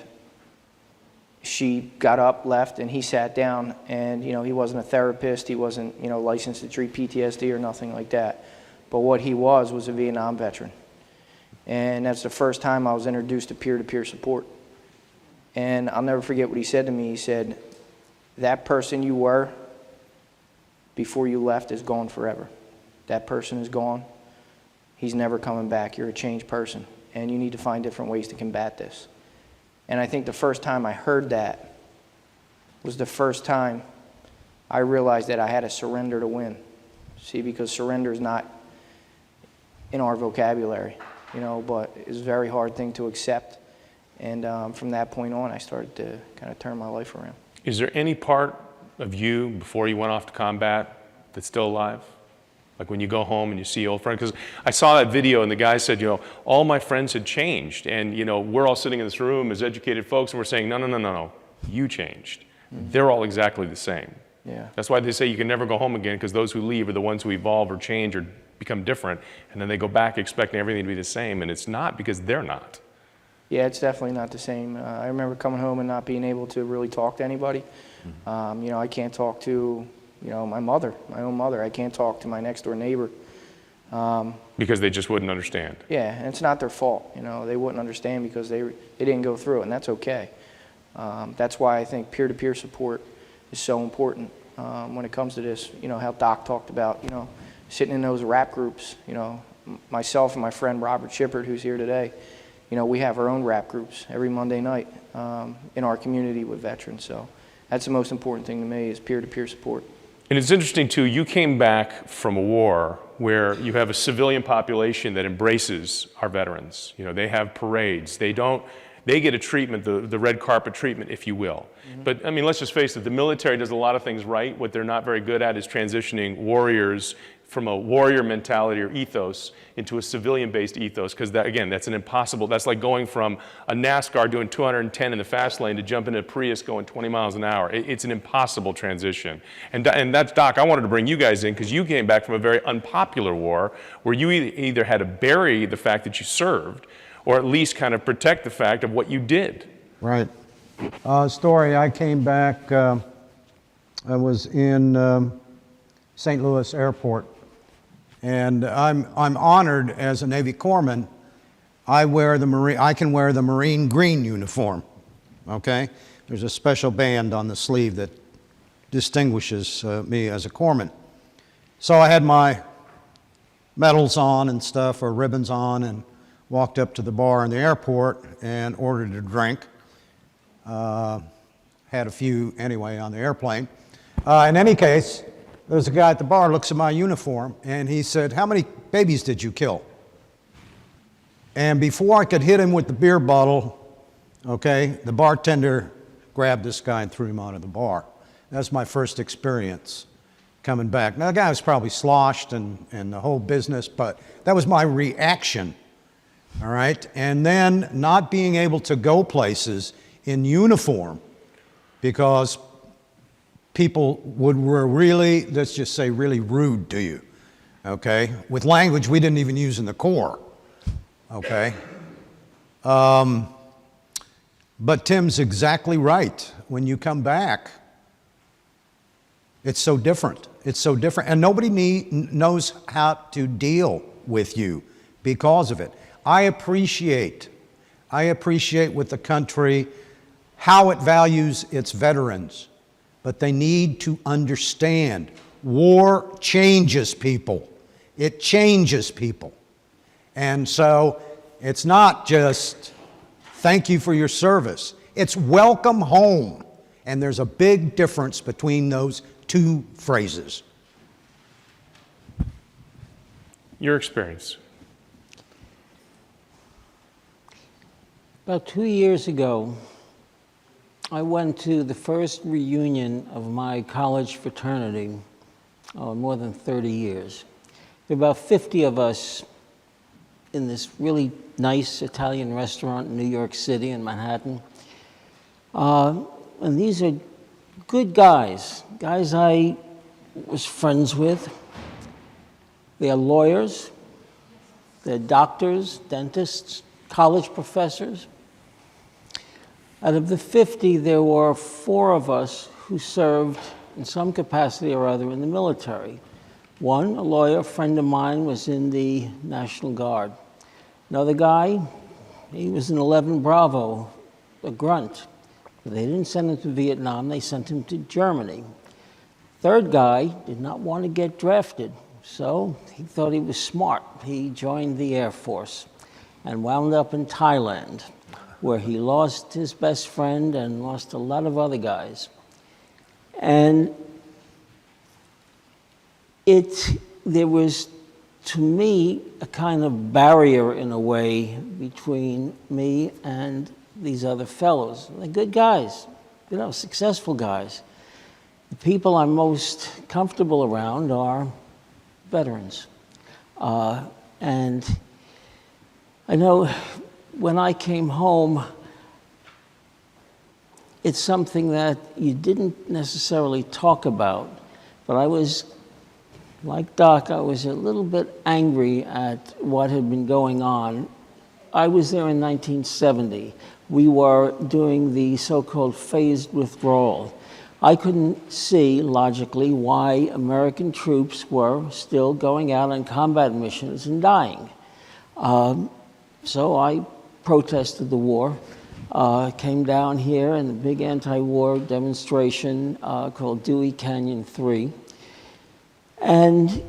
she got up, left, and he sat down, and you know, he wasn't a therapist, he wasn't, you know, licensed to treat PTSD or nothing like that. But what he was a Vietnam veteran. And that's the first time I was introduced to peer-to-peer support. And I'll never forget what he said to me. He said, that person you were before you left is gone forever. That person is gone. He's never coming back. You're a changed person, and you need to find different ways to combat this. And I think the first time I heard that was the first time I realized that I had to surrender to win. See, because surrender is not in our vocabulary, you know, but it's a very hard thing to accept. And from that point on, I started to kind of turn my life around. Is there any part of you before you went off to combat that's still alive? Like when you go home and you see old friends? Because I saw that video and the guy said, you know, all my friends had changed. And, you know, we're all sitting in this room as educated folks and we're saying, no, you changed. Mm-hmm. They're all exactly the same. Yeah. That's why they say you can never go home again, because those who leave are the ones who evolve or change or become different. And then they go back expecting everything to be the same. And it's not, because they're not. Yeah, it's definitely not the same. I remember coming home and not being able to really talk to anybody. Mm-hmm. You know, I can't talk to, you know, my own mother. I can't talk to my next door neighbor. Because they just wouldn't understand. Yeah, and it's not their fault. You know, they wouldn't understand because they didn't go through it, and that's okay. That's why I think peer-to-peer support is so important when it comes to this. You know, how Doc talked about, you know, sitting in those rap groups, you know, myself and my friend Robert Shippard, who's here today, you know, we have our own rap groups every Monday night in our community with veterans. So that's the most important thing to me, is peer-to-peer support. And it's interesting too, you came back from a war where you have a civilian population that embraces our veterans. You know, they have parades. They get a treatment, the red carpet treatment, if you will. But I mean, let's just face it, the military does a lot of things right. What they're not very good at is transitioning warriors from a warrior mentality or ethos into a civilian-based ethos, because that, again, that's like going from a NASCAR doing 210 in the fast lane to jumping in a Prius going 20 miles an hour. It's an impossible transition. And that's, Doc, I wanted to bring you guys in because you came back from a very unpopular war where you either had to bury the fact that you served or at least kind of protect the fact of what you did. Right. Story, I came back, I was in St. Louis Airport, and I'm honored as a Navy corpsman. I can wear the Marine green uniform, okay? There's a special band on the sleeve that distinguishes me as a corpsman. So I had my medals on and stuff, or ribbons on, and walked up to the bar in the airport and ordered a drink. Had a few anyway on the airplane. In any case, there's a guy at the bar, looks at my uniform, and he said, "How many babies did you kill?" And before I could hit him with the beer bottle, okay, the bartender grabbed this guy and threw him out of the bar. That's my first experience coming back. Now, the guy was probably sloshed and the whole business, but that was my reaction, all right? And then not being able to go places in uniform because people were really, let's just say, really rude to you, okay? With language we didn't even use in the Corps, okay? But Tim's exactly right. When you come back, it's so different. It's so different. And nobody knows how to deal with you because of it. I appreciate with the country how it values its veterans. But they need to understand war changes people. It changes people. And so it's not just thank you for your service. It's welcome home. And there's a big difference between those two phrases. Your experience. About 2 years ago, I went to the first reunion of my college fraternity, more than 30 years. There were about 50 of us in this really nice Italian restaurant in New York City in Manhattan. And these are good guys I was friends with. They're lawyers, they're doctors, dentists, college professors. Out of the 50, there were 4 of us who served in some capacity or other in the military. One, a lawyer, a friend of mine, was in the National Guard. Another guy, he was an 11 Bravo, a grunt. They didn't send him to Vietnam, they sent him to Germany. Third guy did not want to get drafted, so he thought he was smart. He joined the Air Force and wound up in Thailand, where he lost his best friend and lost a lot of other guys. And there was, to me, a kind of barrier in a way between me and these other fellows. They're good guys, you know, successful guys. The people I'm most comfortable around are veterans. And I know when I came home, it's something that you didn't necessarily talk about, but I was, like Doc, I was a little bit angry at what had been going on. I was there in 1970. We were doing the so-called phased withdrawal. I couldn't see, logically, why American troops were still going out on combat missions and dying. So I protested the war, came down here in the big anti-war demonstration called Dewey Canyon 3. And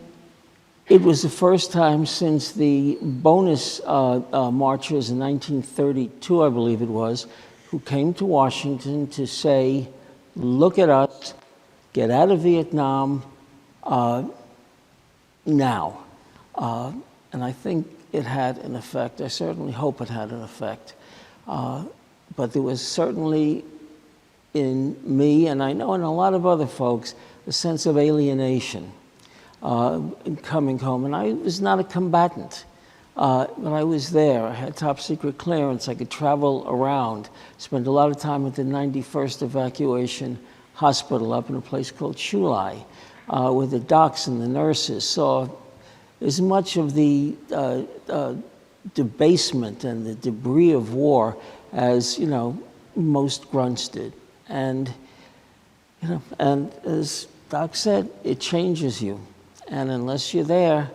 It was the first time since the bonus marchers in 1932, I believe it was, who came to Washington to say, look at us, get out of Vietnam now. And I think it had an effect. I certainly hope it had an effect. But there was certainly in me, and I know in a lot of other folks, a sense of alienation in coming home. And I was not a combatant, but I was there. I had top secret clearance. I could travel around, spend a lot of time at the 91st Evacuation Hospital up in a place called Chulai, with the docs and the nurses. Saw as much of the debasement and the debris of war as, you know, most grunts did. And, you know, and as Doc said, it changes you. And unless you're there,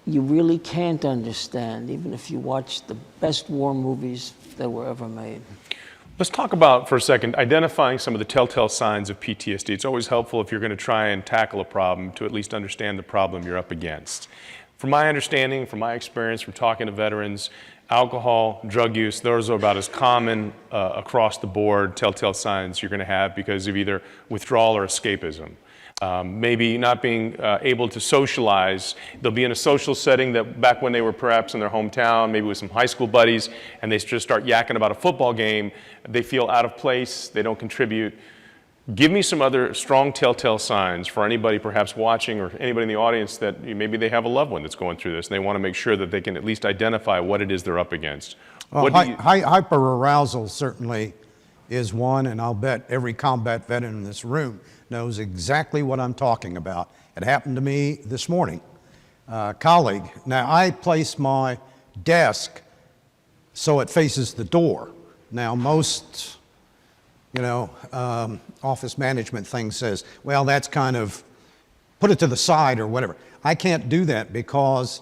you really can't understand, even if you watch the best war movies that were ever made. Let's talk about, for a second, identifying some of the telltale signs of PTSD. It's always helpful if you're going to try and tackle a problem to at least understand the problem you're up against. From my understanding, from my experience, from talking to veterans, alcohol, drug use, those are about as common across the board telltale signs you're going to have because of either withdrawal or escapism. Maybe not being able to socialize. They'll be in a social setting that back when they were perhaps in their hometown, maybe with some high school buddies, and they just start yakking about a football game. They feel out of place. They don't contribute. Give me some other strong telltale signs for anybody perhaps watching or anybody in the audience that maybe they have a loved one that's going through this and they want to make sure that they can at least identify what it is they're up against. Well, hyperarousal certainly is one, and I'll bet every combat veteran in this room knows exactly what I'm talking about. It happened to me this morning. Colleague, now I place my desk so it faces the door. Now most, you know, office management thing says, well, that's kind of, put it to the side or whatever. I can't do that because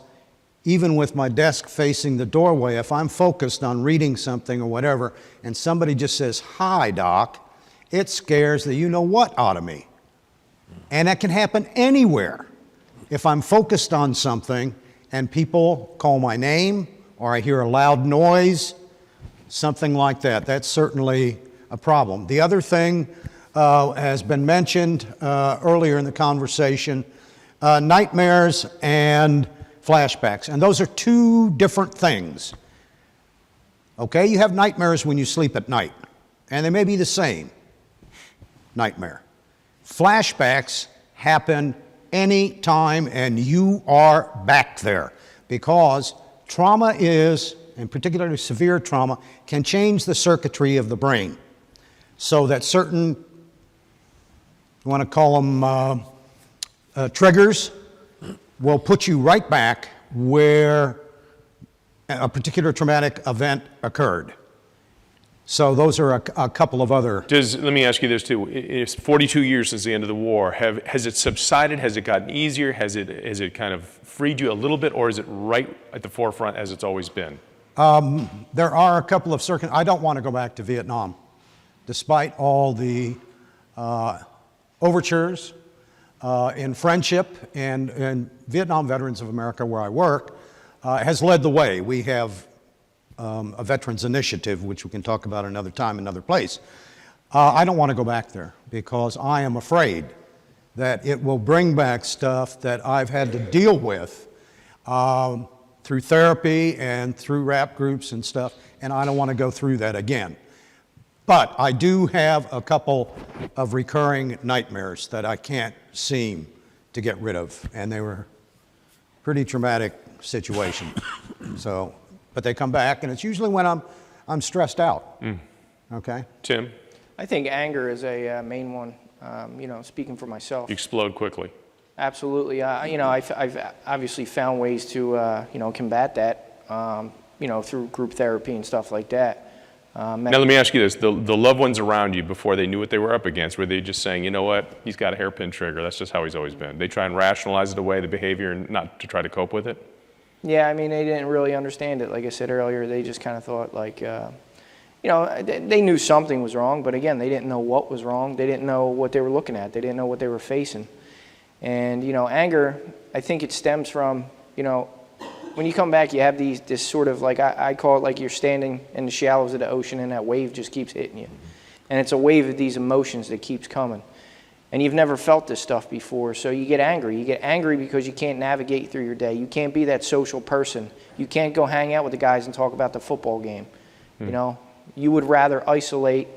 even with my desk facing the doorway, if I'm focused on reading something or whatever, and somebody just says, hi, Doc, it scares the you-know-what out of me. And that can happen anywhere. If I'm focused on something and people call my name or I hear a loud noise, something like that, that's certainly a problem. The other thing has been mentioned earlier in the conversation, nightmares and flashbacks. And those are two different things. Okay, you have nightmares when you sleep at night, and they may be the same nightmare. Flashbacks happen any time, and you are back there because trauma is, and particularly severe trauma, can change the circuitry of the brain so that certain, you want to call them triggers, will put you right back where a particular traumatic event occurred. So those are a couple of other. Let me ask you this too. It's 42 years since the end of the war. Has it subsided? Has it gotten easier? Has it kind of freed you a little bit, or is it right at the forefront as it's always been? There are a couple of I don't want to go back to Vietnam, despite all the overtures in friendship, and Vietnam Veterans of America, where I work, has led the way. We have a veterans initiative, which we can talk about another time, another place. I don't want to go back there because I am afraid that it will bring back stuff that I've had to deal with through therapy and through rap groups and stuff, and I don't want to go through that again. But I do have a couple of recurring nightmares that I can't seem to get rid of, and they were pretty traumatic situations. So, but they come back, and it's usually when I'm stressed out. Okay. Tim? I think anger is a main one. You know, speaking for myself. You explode quickly. Absolutely. You know, I've obviously found ways to you know, combat that. You know, through group therapy and stuff like that. Now let me ask you this, the loved ones around you before they knew what they were up against, were they just saying, you know what, he's got a hairpin trigger, that's just how he's always been? They try and rationalize it away, the behavior, and not to try to cope with it? Yeah, I mean, they didn't really understand it. Like I said earlier, they just kind of thought like, you know, they knew something was wrong, but again, they didn't know what was wrong. They didn't know what they were looking at. They didn't know what they were facing. And, you know, anger, I think it stems from, you know, when you come back, you have this sort of, like, I call it like you're standing in the shallows of the ocean and that wave just keeps hitting you. And it's a wave of these emotions that keeps coming. And you've never felt this stuff before, so you get angry. You get angry because you can't navigate through your day. You can't be that social person. You can't go hang out with the guys and talk about the football game. You know, you would rather isolate.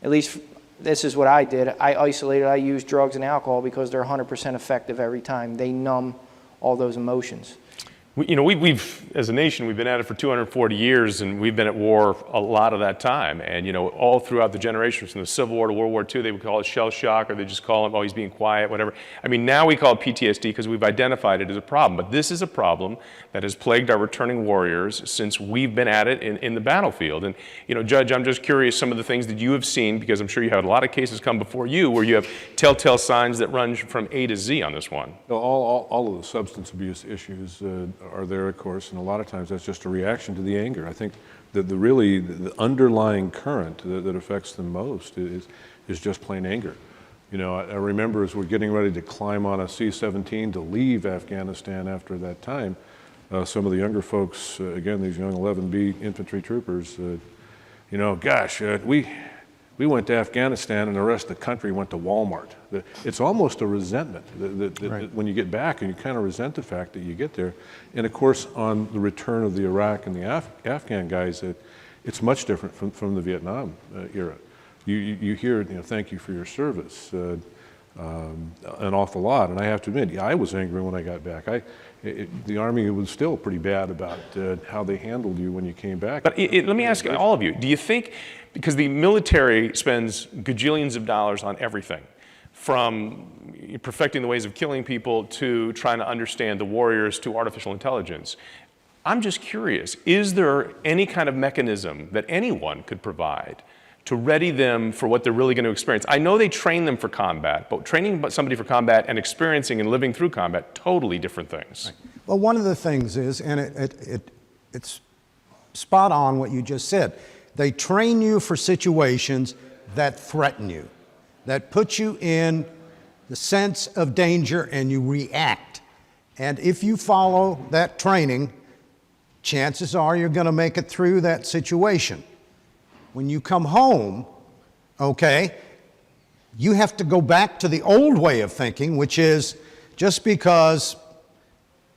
At least this is what I did. I isolated. I used drugs and alcohol because they're 100% effective every time. They numb all those emotions. You know, we've, as a nation, we've been at it for 240 years, and we've been at war a lot of that time. And, you know, all throughout the generations, from the Civil War to World War II, they would call it shell shock, or they just call him, oh, he's being quiet, whatever. I mean, now we call it PTSD because we've identified it as a problem. But this is a problem that has plagued our returning warriors since we've been at it in the battlefield. And, you know, Judge, I'm just curious some of the things that you have seen, because I'm sure you had a lot of cases come before you where you have telltale signs that run from A to Z on this one. All of the substance abuse issues are there, of course, and a lot of times that's just a reaction to the anger. I think that the underlying current that affects them most is just plain anger. You know, I remember as we're getting ready to climb on a C-17 to leave Afghanistan after that time, some of the younger folks, again, these young 11B infantry troopers, you know, gosh, we went to Afghanistan and the rest of the country went to Walmart. It's almost a resentment that when you get back, and you kind of resent the fact that you get there. And of course, on the return of the Iraq and the Afghan guys, it's much different from the Vietnam era. You hear, you know, thank you for your service, an awful lot. And I have to admit, yeah, I was angry when I got back. The Army was still pretty bad about how they handled you when you came back. But let me ask all of you, do you think, because the military spends gajillions of dollars on everything, from perfecting the ways of killing people to trying to understand the warriors to artificial intelligence, I'm just curious, is there any kind of mechanism that anyone could provide to ready them for what they're really going to experience? I know they train them for combat, but training somebody for combat and experiencing and living through combat, totally different things. Right. Well, one of the things is, and it's spot on what you just said, they train you for situations that threaten you, that put you in the sense of danger and you react. And if you follow that training, chances are you're going to make it through that situation. When you come home, okay, you have to go back to the old way of thinking, which is just because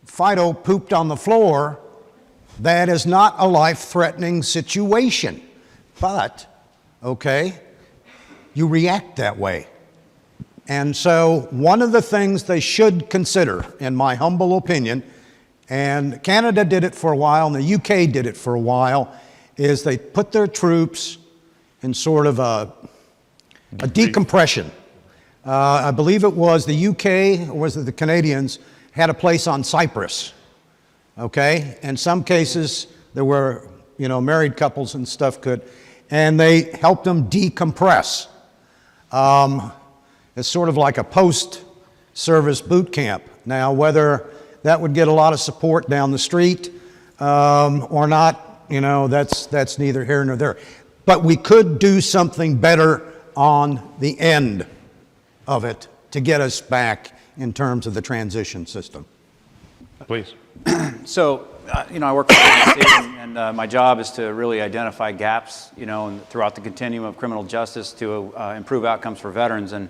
Fido pooped on the floor, that is not a life-threatening situation. But, okay, you react that way. And so one of the things they should consider, in my humble opinion, and Canada did it for a while and the UK did it for a while, is they put their troops in sort of a decompression. I believe it was the UK, or was it the Canadians, had a place on Cyprus, okay? In some cases, there were, you know, married couples and stuff could, and they helped them decompress. It's sort of like a post-service boot camp. Now, whether that would get a lot of support down the street or not, you know, that's neither here nor there. But we could do something better on the end of it to get us back in terms of the transition system. Please. So, you know, I work for the and my job is to really identify gaps, you know, and throughout the continuum of criminal justice to improve outcomes for veterans. And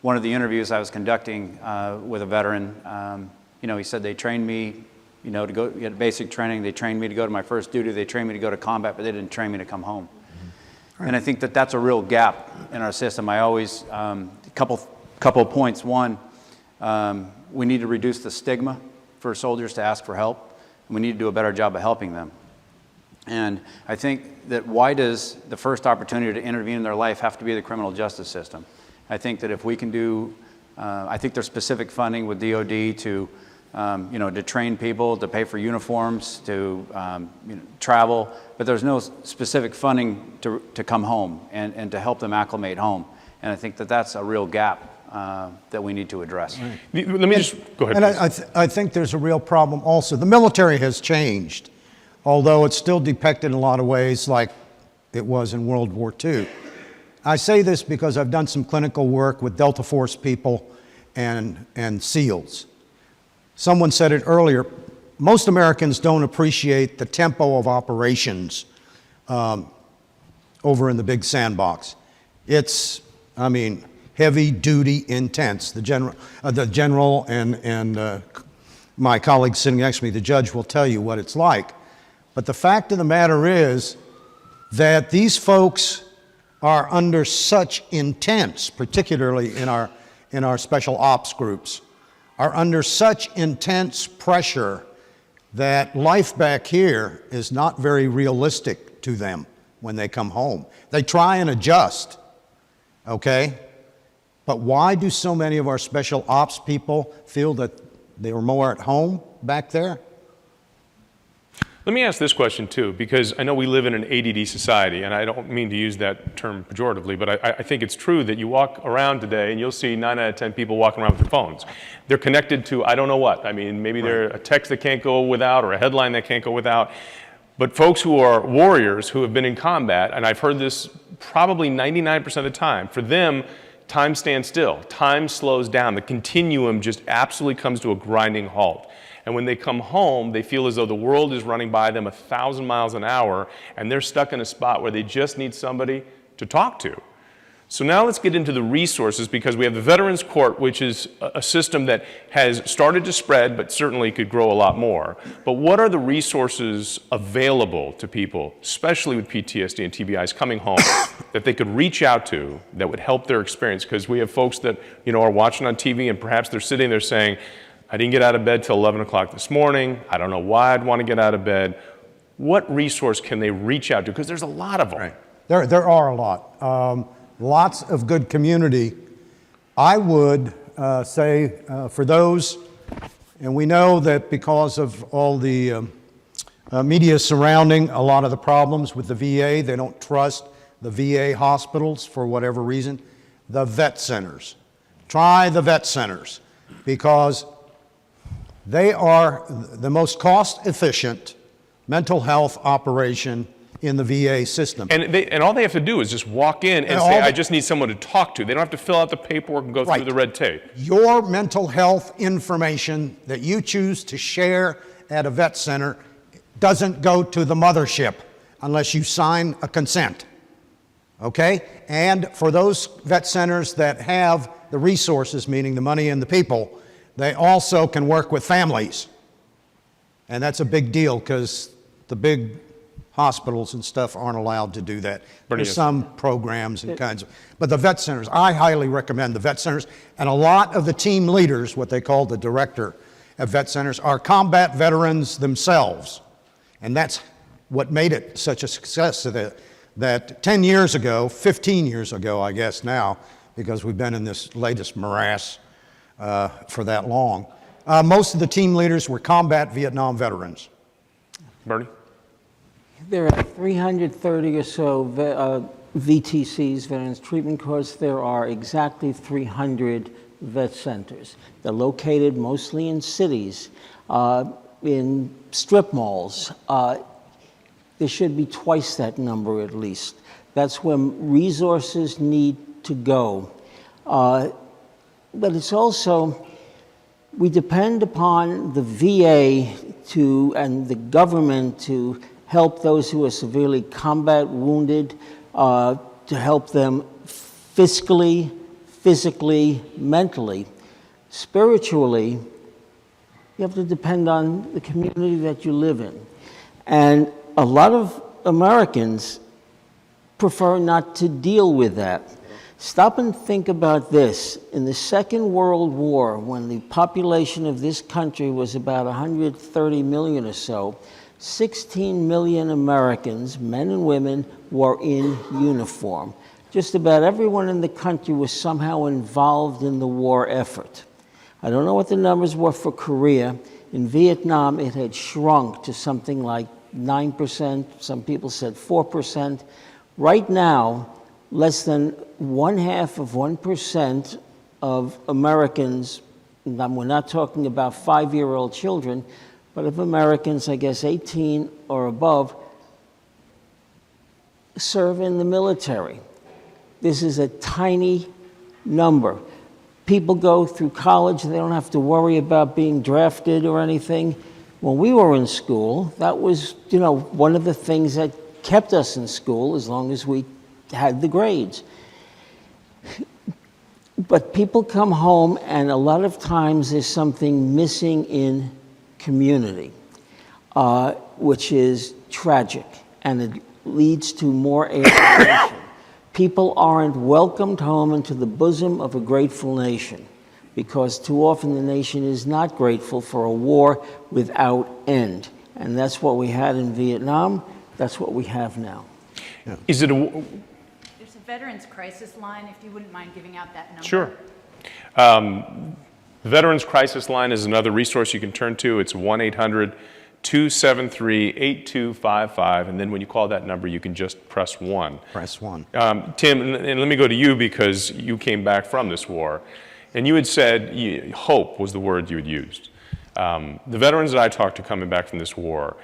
one of the interviews I was conducting with a veteran, you know, he said they trained me, you know, to go get basic training. They trained me to go to my first duty. They trained me to go to combat, but they didn't train me to come home. Mm-hmm. And I think that that's a real gap in our system. I always, couple of points. One, we need to reduce the stigma for soldiers to ask for help. We need to do a better job of helping them. And I think that why does the first opportunity to intervene in their life have to be the criminal justice system? I think that if we can do, I think there's specific funding with DOD to, you know, to train people, to pay for uniforms, to you know, travel, but there's no specific funding to come home and to help them acclimate home. And I think that that's a real gap that we need to address. Right. Let me just go ahead. And I think there's a real problem also. The military has changed, although it's still depicted in a lot of ways like it was in World War II. I say this because I've done some clinical work with Delta Force people, and SEALs. Someone said it earlier, most Americans don't appreciate the tempo of operations over in the big sandbox. It's, I mean, heavy duty, intense. The general and my colleague sitting next to me, the judge, will tell you what it's like. But the fact of the matter is that these folks are under such intense, particularly in our special ops groups, are under such intense pressure that life back here is not very realistic to them when they come home. They try and adjust, okay? But why do so many of our special ops people feel that they were more at home back there? Let me ask this question too, because I know we live in an ADD society, and I don't mean to use that term pejoratively, but I think it's true that you walk around today and you'll see 9 out of 10 people walking around with their phones. They're connected to I don't know what. I mean, maybe they're a text that can't go without or a headline that can't go without. But folks who are warriors who have been in combat, and I've heard this probably 99% of the time, for them, time stands still. Time slows down. The continuum just absolutely comes to a grinding halt. And when they come home, they feel as though the world is running by them 1,000 miles an hour, and they're stuck in a spot where they just need somebody to talk to. So now let's get into the resources, because we have the Veterans Court, which is a system that has started to spread, but certainly could grow a lot more. But what are the resources available to people, especially with PTSD and TBIs coming home, that they could reach out to that would help their experience? Because we have folks that are watching on TV, and perhaps they're sitting there saying, I didn't get out of bed till 11 o'clock this morning. I don't know why I'd want to get out of bed. What resource can they reach out to? Because there's a lot of them. Right. There are a lot. Lots of good community. I would say for those, and we know that because of all the media surrounding a lot of the problems with the VA, they don't trust the VA hospitals for whatever reason, the vet centers. Try the vet centers, because they are the most cost-efficient mental health operation in the VA system. And all they have to do is just walk in and say, I just need someone to talk to. They don't have to fill out the paperwork and go through the red tape. Your mental health information that you choose to share at a vet center doesn't go to the mothership unless you sign a consent, okay? And for those vet centers that have the resources, meaning the money and the people, they also can work with families. And that's a big deal, because the big hospitals and stuff aren't allowed to do that. There's some programs and kinds of, but the vet centers, I highly recommend the vet centers. And a lot of the team leaders, what they call the director of vet centers, are combat veterans themselves. And that's what made it such a success, that 10 years ago, 15 years ago, I guess now, because we've been in this latest morass for that long. Most of the team leaders were combat Vietnam veterans. Bernie? There are 330 or so VTCs, Veterans Treatment Courts. There are exactly 300 vet centers. They're located mostly in cities, in strip malls. There should be twice that number at least. That's where resources need to go. But it's also, we depend upon the VA and the government to help those who are severely combat wounded, to help them fiscally, physically, mentally. Spiritually, you have to depend on the community that you live in. And a lot of Americans prefer not to deal with that. Stop and think about this. In the Second World War, when the population of this country was about 130 million or so, 16 million Americans, men and women, were in uniform. Just about everyone in the country was somehow involved in the war effort. I don't know what the numbers were for Korea. In Vietnam, it had shrunk to something like 9%. Some people said 4%. Right now, less than 0.5% of Americans, and we're not talking about 5-year-old children, but of Americans, I guess 18 or above, serve in the military. This is a tiny number. people go through college, they don't have to worry about being drafted or anything. When we were in school, that was, you know, one of the things that kept us in school as long as we had the grades. But people come home, and a lot of times there's something missing in community, which is tragic, and it leads to more alienation. People aren't welcomed home into the bosom of a grateful nation, because too often the nation is not grateful for a war without end. And that's what we had in Vietnam. That's what we have now. Yeah. Is it a... There's a Veterans Crisis Line, if you wouldn't mind giving out that number. Sure. Veterans Crisis Line is another resource you can turn to. It's 1-800-273-8255, and then when you call that number, you can just press 1. Press 1. Tim, and let me go to you because you came back from this war, and you had said hope was the word you had used. The veterans that I talked to coming back from this war,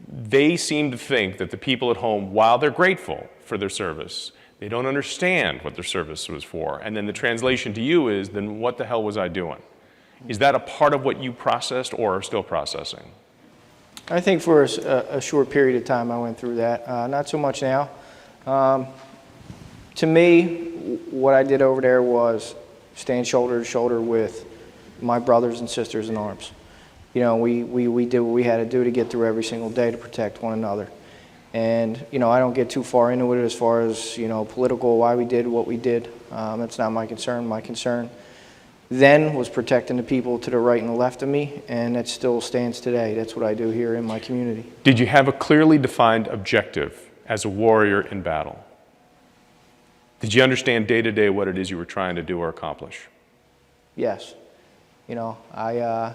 they seem to think that the people at home, while they're grateful for their service, they don't understand what their service was for. And then the translation to you is, then what the hell was I doing? Is that a part of what you processed or are still processing? I think for a short period of time I went through that. Not so much now. To me, what I did over there was stand shoulder to shoulder with my brothers and sisters in arms. You know, we did what we had to do to get through every single day to protect one another. And, you know, I don't get too far into it as far as, you know, political, why we did what we did. That's not my concern. My concern then was protecting the people to the right and the left of me, and that still stands today. That's what I do here in my community. Did you have a clearly defined objective as a warrior in battle? Did you understand day to day what it is you were trying to do or accomplish? Yes. You know, I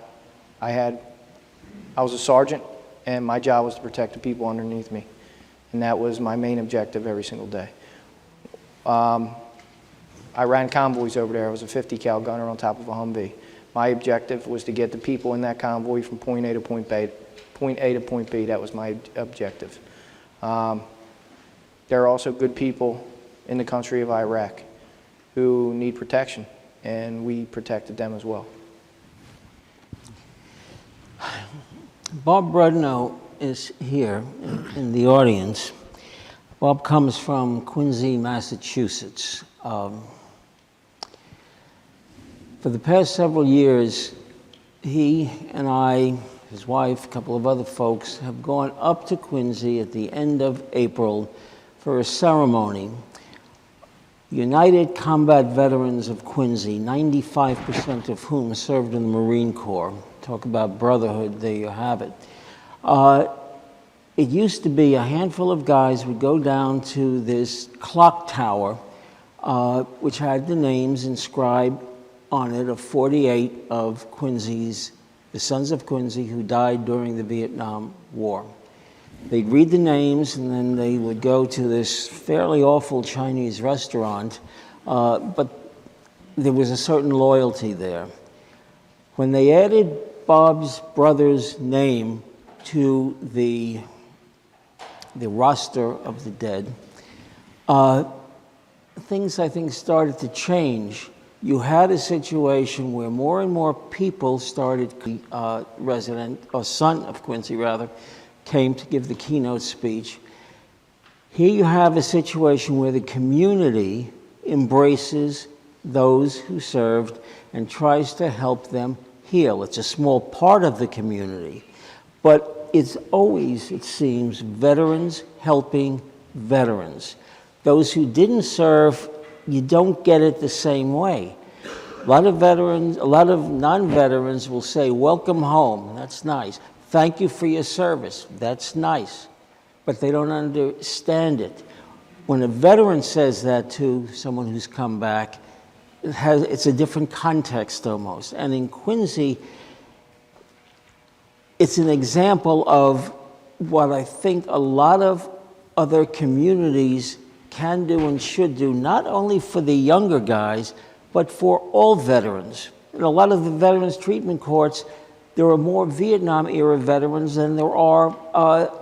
was a sergeant, and my job was to protect the people underneath me. And that was my main objective every single day. I ran convoys over there. I was a 50 cal gunner on top of a Humvee. My objective was to get the people in that convoy from point A to point B. That was my objective. There are also good people in the country of Iraq who need protection, and we protected them as well. Bob Brudno is here in the audience. Bob comes from Quincy, Massachusetts. For the past several years, he and I, his wife, a couple of other folks, have gone up to Quincy at the end of April for a ceremony. United Combat Veterans of Quincy, 95% of whom served in the Marine Corps. Talk about brotherhood, there you have it. It used to be a handful of guys would go down to this clock tower, which had the names inscribed on it of 48 of Quincy's, the sons of Quincy who died during the Vietnam War. They'd read the names, and then they would go to this fairly awful Chinese restaurant, but there was a certain loyalty there. When they added Bob's brother's name to the roster of the dead, things, I think, started to change. You had a situation where more and more people started, son of Quincy rather, came to give the keynote speech. Here you have a situation where the community embraces those who served and tries to help them heal. It's a small part of the community, but it's always, it seems, veterans helping veterans. Those who didn't serve, you don't get it the same way. A lot of veterans, a lot of non-veterans will say, welcome home, that's nice. Thank you for your service, that's nice. But they don't understand it. When a veteran says that to someone who's come back, it's a different context almost. And in Quincy, it's an example of what I think a lot of other communities can do and should do, not only for the younger guys, but for all veterans. In a lot of the veterans treatment courts, there are more Vietnam-era veterans than there are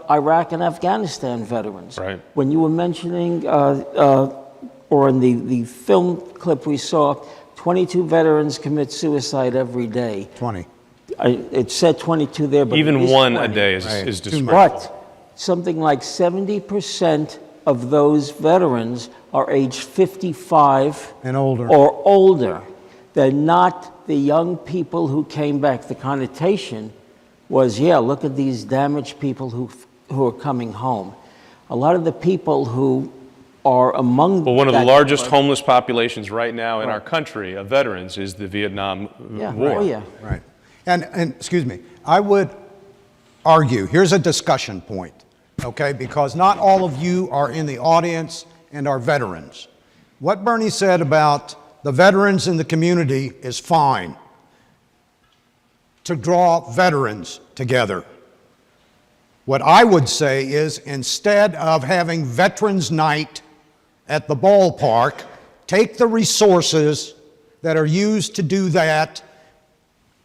Iraq and Afghanistan veterans. Right. When you were mentioning, or in the film clip we saw, 22 veterans commit suicide every day. 20. It said 22 there, but Even it is one 20. a day is disgraceful. But something like 70% of those veterans are age 55 and older. Or older. They're not the young people who came back. The connotation was, yeah, look at these damaged people who are coming home. A lot of the people who are among Well, one of the that largest number- homeless populations right now in our country of veterans is the Vietnam War. Oh, yeah. Right. And excuse me, I would argue, here's a discussion point, okay, because not all of you are in the audience and are veterans. What Bernie said about the veterans in the community is fine, to draw veterans together. What I would say is, instead of having Veterans Night at the ballpark, take the resources that are used to do that.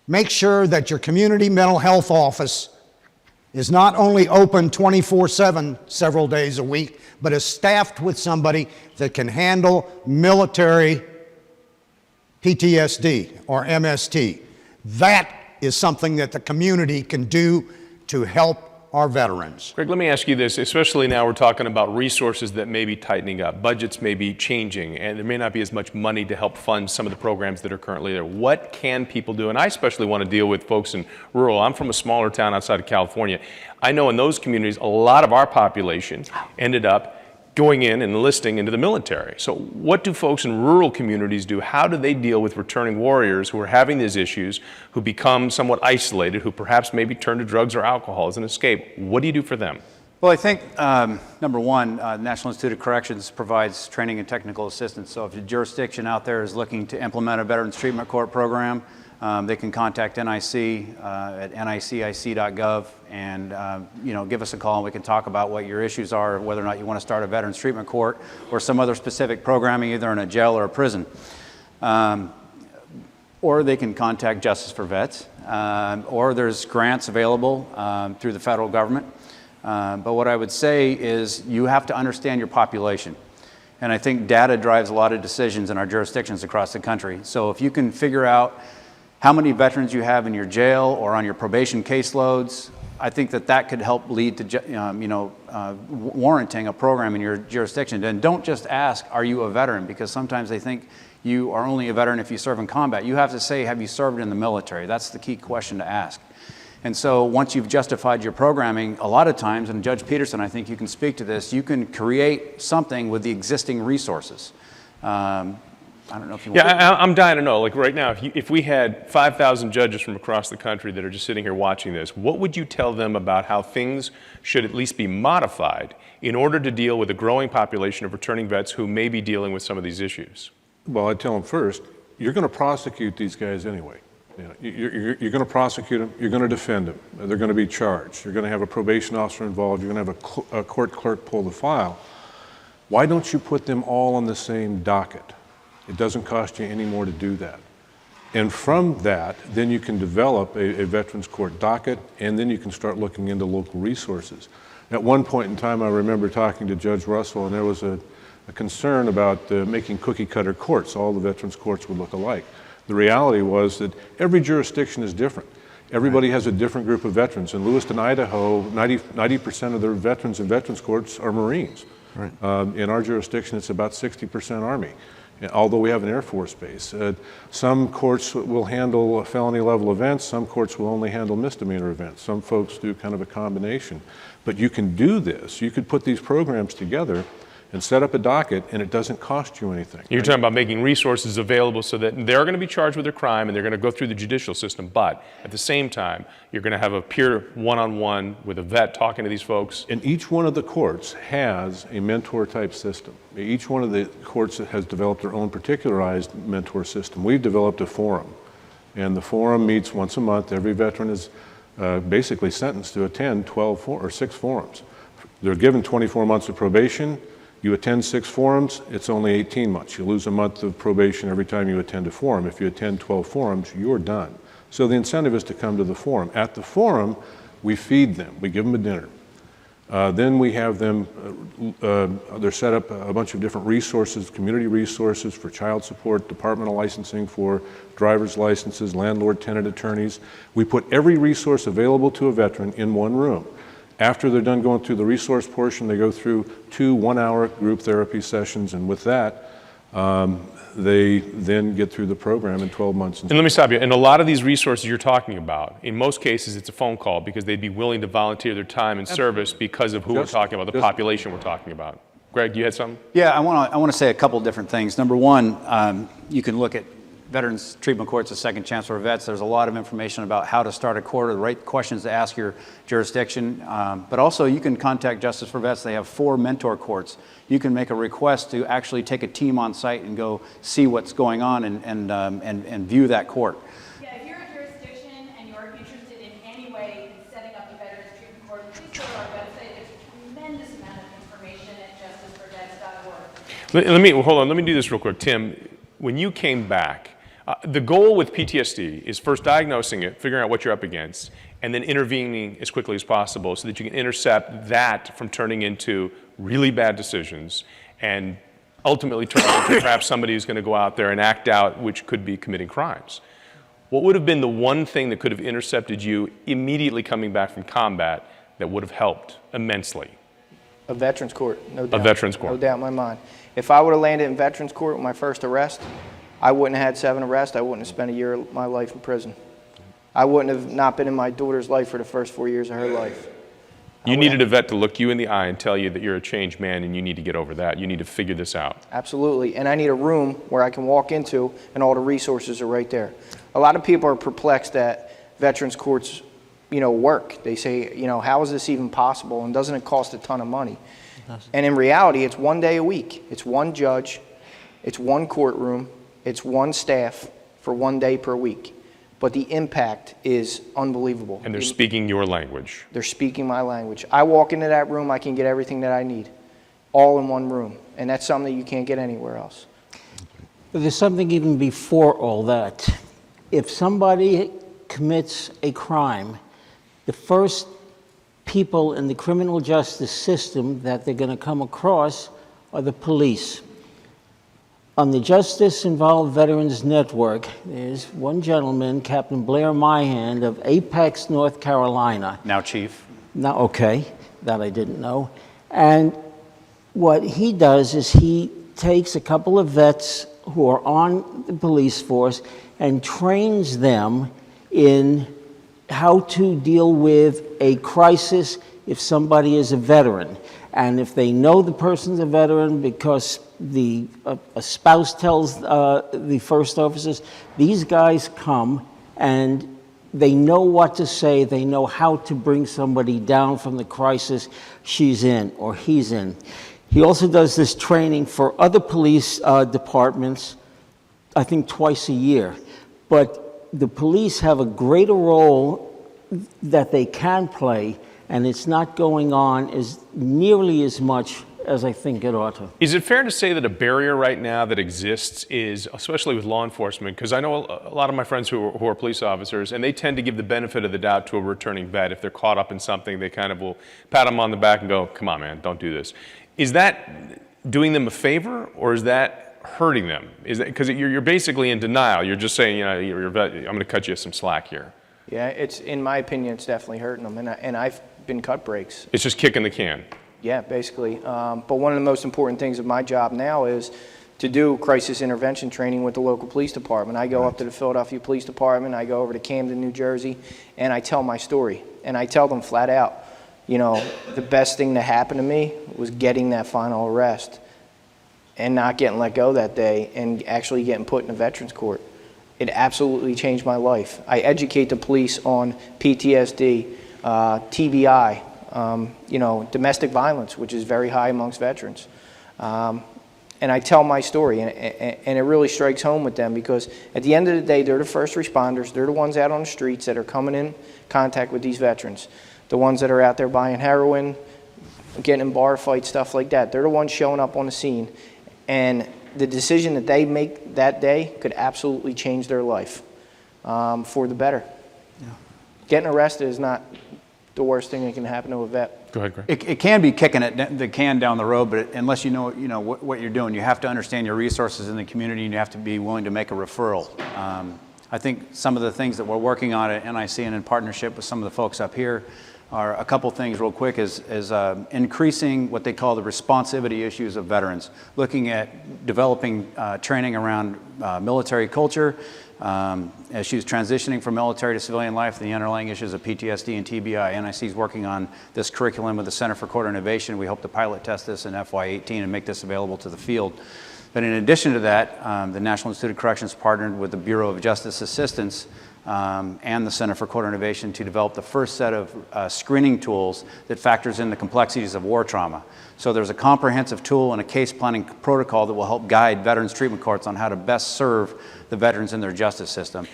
Make sure that your community mental health office is not only open 24/7 several days a week, but is staffed with somebody that can handle military PTSD or MST. That is something that the community can do to help our veterans. Greg, let me ask you this, especially now we're talking about resources that may be tightening up, budgets may be changing, and there may not be as much money to help fund some of the programs that are currently there. What can people do? And I especially want to deal with folks in rural. I'm from a smaller town outside of California. I know in those communities, a lot of our population ended up going in and enlisting into the military. So what do folks in rural communities do? How do they deal with returning warriors who are having these issues, who become somewhat isolated, who perhaps maybe turn to drugs or alcohol as an escape? What do you do for them? Well, I think, number one, National Institute of Corrections provides training and technical assistance. So if a jurisdiction out there is looking to implement a Veterans Treatment Court program, they can contact NIC at nicic.gov and give us a call and we can talk about what your issues are, whether or not you want to start a Veterans Treatment Court or some other specific programming either in a jail or a prison. Or they can contact Justice for Vets, or there's grants available through the federal government. But what I would say is you have to understand your population. And I think data drives a lot of decisions in our jurisdictions across the country. So if you can figure out how many veterans you have in your jail or on your probation caseloads, I think that could help lead to warranting a program in your jurisdiction. And don't just ask, are you a veteran? Because sometimes they think you are only a veteran if you serve in combat. You have to say, have you served in the military? That's the key question to ask. And so once you've justified your programming, a lot of times, and Judge Peterson, I think you can speak to this, you can create something with the existing resources. I don't know if you want Yeah, I'm dying to know, like right now, if we had 5,000 judges from across the country that are just sitting here watching this, what would you tell them about how things should at least be modified in order to deal with a growing population of returning vets who may be dealing with some of these issues? Well, I tell them first, you're going to prosecute these guys anyway. You're going to prosecute them, you're going to defend them, they're going to be charged, you're going to have a probation officer involved, you're going to have a court clerk pull the file. Why don't you put them all on the same docket? It doesn't cost you any more to do that. And from that, then you can develop a Veterans Court docket, and then you can start looking into local resources. At one point in time, I remember talking to Judge Russell, and there was a concern about making cookie-cutter courts. All the Veterans Courts would look alike. The reality was that every jurisdiction is different. Everybody has a different group of veterans. In Lewiston, Idaho, 90% of their veterans in Veterans Courts are Marines. Right. In our jurisdiction, it's about 60% Army, although we have an Air Force base. Some courts will handle felony-level events. Some courts will only handle misdemeanor events. Some folks do kind of a combination. But you can do this. You could put these programs together and set up a docket, and it doesn't cost you anything. You're talking about making resources available so that they're going to be charged with their crime and they're going to go through the judicial system, but at the same time, you're going to have a peer one-on-one with a vet talking to these folks. And each one of the courts has a mentor-type system. Each one of the courts has developed their own particularized mentor system. We've developed a forum, and the forum meets once a month. Every veteran is basically sentenced to attend 6 forums. They're given 24 months of probation. You attend 6 forums, it's only 18 months. You lose a month of probation every time you attend a forum. If you attend 12 forums, you're done. So the incentive is to come to the forum. At the forum, we feed them. We give them a dinner. Then we have them, they're set up a bunch of different resources, community resources for child support, departmental licensing for driver's licenses, landlord-tenant attorneys. We put every resource available to a veteran in one room. After they're done going through the resource portion, they go through 2 one-hour group therapy sessions, and with that, they then get through the program in 12 months. And let me stop you. And a lot of these resources you're talking about, in most cases, it's a phone call because they'd be willing to volunteer their time and service because of who we're talking about, the population we're talking about. Greg, you had something? Yeah, I want to say a couple different things. Number one, you can look at Veterans Treatment Court's a second chance for vets. There's a lot of information about how to start a court, or the right questions to ask your jurisdiction. But also, you can contact Justice for Vets. They have 4 mentor courts. You can make a request to actually take a team on site and go see what's going on and view that court. Yeah, if you're a jurisdiction and you're interested in any way in setting up a Veterans Treatment Court, please go to our website. There's a tremendous amount of information at justiceforvets.org. Hold on, let me do this real quick. Tim, when you came back, the goal with PTSD is first diagnosing it, figuring out what you're up against, and then intervening as quickly as possible so that you can intercept that from turning into really bad decisions and ultimately turning into perhaps somebody who's going to go out there and act out, which could be committing crimes. What would have been the one thing that could have intercepted you immediately coming back from combat that would have helped immensely? A Veterans Court, no doubt. A Veterans Court. No doubt in my mind. If I would have landed in Veterans Court with my first arrest, I wouldn't have had 7 arrests. I wouldn't have spent a year of my life in prison. I wouldn't have not been in my daughter's life for the first 4 years of her life. You needed a vet to look you in the eye and tell you that you're a changed man and you need to get over that. You need to figure this out. Absolutely. And I need a room where I can walk into and all the resources are right there. A lot of people are perplexed that Veterans Courts, work. They say, how is this even possible? And doesn't it cost a ton of money? And in reality, it's 1 day a week. It's 1 judge. It's 1 courtroom. It's 1 staff for 1 day per week. But the impact is unbelievable. And they're speaking your language. They're speaking my language. I walk into that room, I can get everything that I need, all in 1 room. And that's something that you can't get anywhere else. But there's something even before all that. If somebody commits a crime, the first people in the criminal justice system that they're going to come across are the police. On the Justice Involved Veterans Network, there's one gentleman, Captain Blair Myhand of Apex, North Carolina. Now chief. Now, okay, that I didn't know. And what he does is he takes a couple of vets who are on the police force and trains them in how to deal with a crisis if somebody is a veteran. And if they know the person's a veteran because a spouse tells the first officers, these guys come and they know what to say, they know how to bring somebody down from the crisis she's in or he's in. He also does this training for other police departments, I think twice a year. But the police have a greater role that they can play, and it's not going on as nearly as much as I think it ought to. Is it fair to say that a barrier right now that exists is, especially with law enforcement, because I know a lot of my friends who are police officers, and they tend to give the benefit of the doubt to a returning vet. If they're caught up in something, they kind of will pat them on the back and go, come on, man, don't do this. Is that doing them a favor, or is that hurting them? Is that because you're basically in denial? You're just saying, you're a vet, I'm going to cut you some slack here. Yeah, in my opinion, it's definitely hurting them, and I've been cut breaks. It's just kicking the can. Yeah, basically. But one of the most important things of my job now is to do crisis intervention training with the local police department. I go up to the Philadelphia Police Department, I go over to Camden, New Jersey, and I tell my story. And I tell them flat out, the best thing that happened to me was getting that final arrest and not getting let go that day and actually getting put in a veterans court. It absolutely changed my life. I educate the police on PTSD, TBI, domestic violence, which is very high amongst veterans. And I tell my story, and it really strikes home with them because at the end of the day, they're the first responders. They're the ones out on the streets that are coming in contact with these veterans. The ones that are out there buying heroin, getting in bar fights, stuff like that. They're the ones showing up on the scene. And the decision that they make that day could absolutely change their life for the better. Yeah. Getting arrested is not the worst thing that can happen to a vet. Go ahead, Greg. It can be kicking the can down the road, but unless you know what you're doing, you have to understand your resources in the community, and you have to be willing to make a referral. I think some of the things that we're working on at NIC and in partnership with some of the folks up here are a couple things real quick is increasing what they call the responsivity issues of veterans, looking at developing training around military culture, issues transitioning from military to civilian life, the underlying issues of PTSD and TBI. NIC is working on this curriculum with the Center for Court Innovation. We hope to pilot test this in FY18 and make this available to the field. But in addition to that, the National Institute of Corrections partnered with the Bureau of Justice Assistance and the Center for Court Innovation to develop the first set of screening tools that factors in the complexities of war trauma. So there's a comprehensive tool and a case planning protocol that will help guide veterans treatment courts on how to best serve the veterans in their justice system.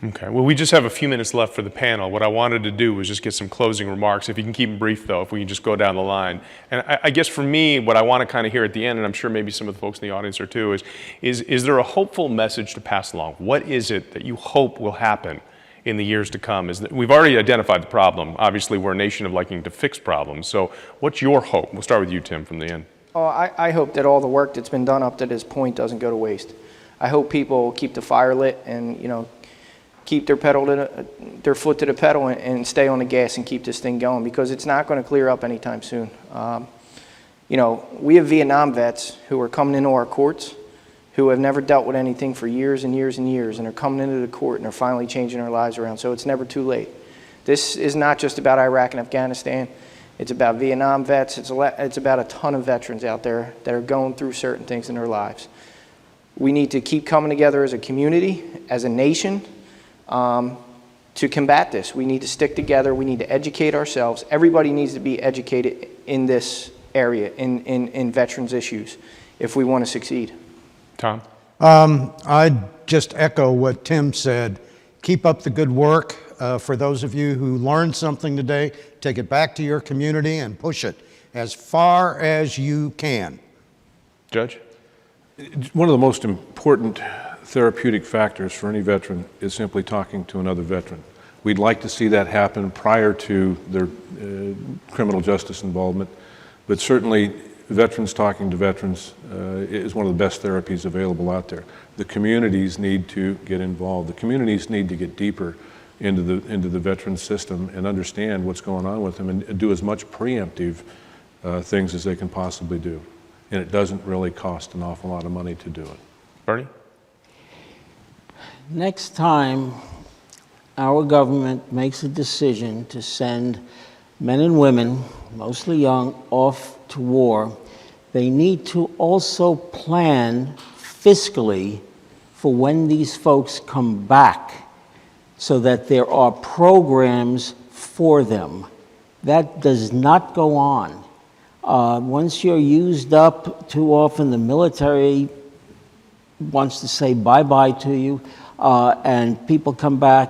Okay, well, we just have a few minutes left for the panel. What I wanted to do was just get some closing remarks. If you can keep them brief, though, if we can just go down the line. And I guess for me, what I want to kind of hear at the end, and I'm sure maybe some of the folks in the audience are too, is there a hopeful message to pass along? What is it that you hope will happen in the years to come? We've already identified the problem. Obviously, we're a nation of liking to fix problems. So what's your hope? We'll start with you, Tim, from the end. Oh, I hope that all the work that's been done up to this point doesn't go to waste. I hope people keep the fire lit and, keep their foot to the pedal and stay on the gas and keep this thing going, because it's not going to clear up anytime soon. We have Vietnam vets who are coming into our courts who have never dealt with anything for years and years and years, and they're coming into the court and they're finally changing their lives around. So it's never too late. This is not just about Iraq and Afghanistan. It's about Vietnam vets. It's about a ton of veterans out there that are going through certain things in their lives. We need to keep coming together as a community, as a nation, to combat this. We need to stick together. We need to educate ourselves. Everybody needs to be educated in this area, in veterans issues, if we want to succeed. Tom? I'd just echo what Tim said. Keep up the good work. For those of you who learned something today, take it back to your community and push it as far as you can. Judge? One of the most important therapeutic factors for any veteran is simply talking to another veteran. We'd like to see that happen prior to their criminal justice involvement, but certainly veterans talking to veterans is one of the best therapies available out there. The communities need to get involved. The communities need to get deeper into the veteran system and understand what's going on with them and do as much preemptive things as they can possibly do. And it doesn't really cost an awful lot of money to do it. Bernie? Next time our government makes a decision to send men and women, mostly young, off to war, they need to also plan fiscally for when these folks come back so that there are programs for them. That does not go on. Once you're used up, too often the military wants to say bye-bye to you, and people come back,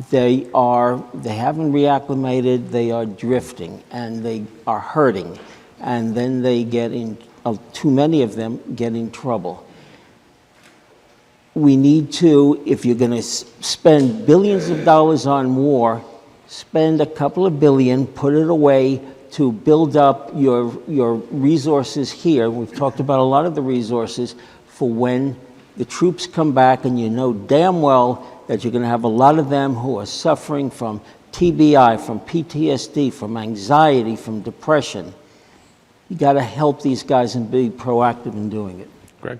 they haven't reacclimated, they are drifting, and they are hurting, and then they get in, too many of them get in trouble. We need to, if you're going to spend billions of dollars on war, spend a couple of billion, put it away to build up your resources here. We've talked about a lot of the resources for when the troops come back, and you know damn well that you're going to have a lot of them who are suffering from TBI, from PTSD, from anxiety, from depression. You got to help these guys and be proactive in doing it. Greg?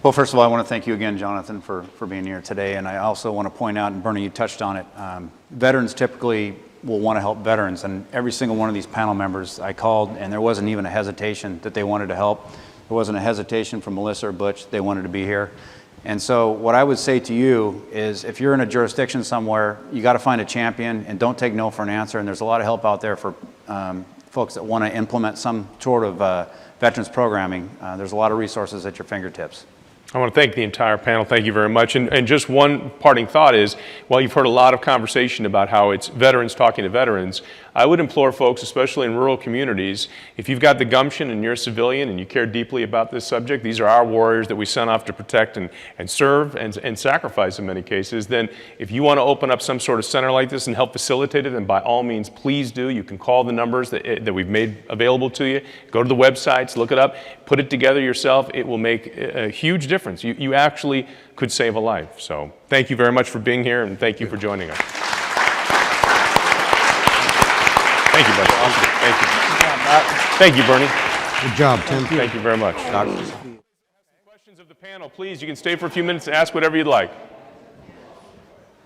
Well, first of all, I want to thank you again, Jonathan, for being here today. And I also want to point out, and Bernie, you touched on it, veterans typically will want to help veterans. And every single one of these panel members I called, and there wasn't even a hesitation that they wanted to help. There wasn't a hesitation from Melissa or Butch. They wanted to be here. And so what I would say to you is, if you're in a jurisdiction somewhere, you got to find a champion and don't take no for an answer. And there's a lot of help out there for folks that want to implement some sort of veterans programming. There's a lot of resources at your fingertips. I want to thank the entire panel. Thank you very much. And just one parting thought is, while you've heard a lot of conversation about how it's veterans talking to veterans, I would implore folks, especially in rural communities, if you've got the gumption and you're a civilian and you care deeply about this subject, these are our warriors that we sent off to protect and serve and sacrifice in many cases, then if you want to open up some sort of center like this and help facilitate it, then by all means, please do. You can call the numbers that we've made available to you. Go to the websites, look it up, put it together yourself. It will make a huge difference. You actually could save a life. So thank you very much for being here, and thank you for joining us. Thank you, Butch. Awesome. Thank you. Thank you, Bernie. Good job, Tim. Thank you very much. Questions of the panel, please. You can stay for a few minutes and ask whatever you'd like.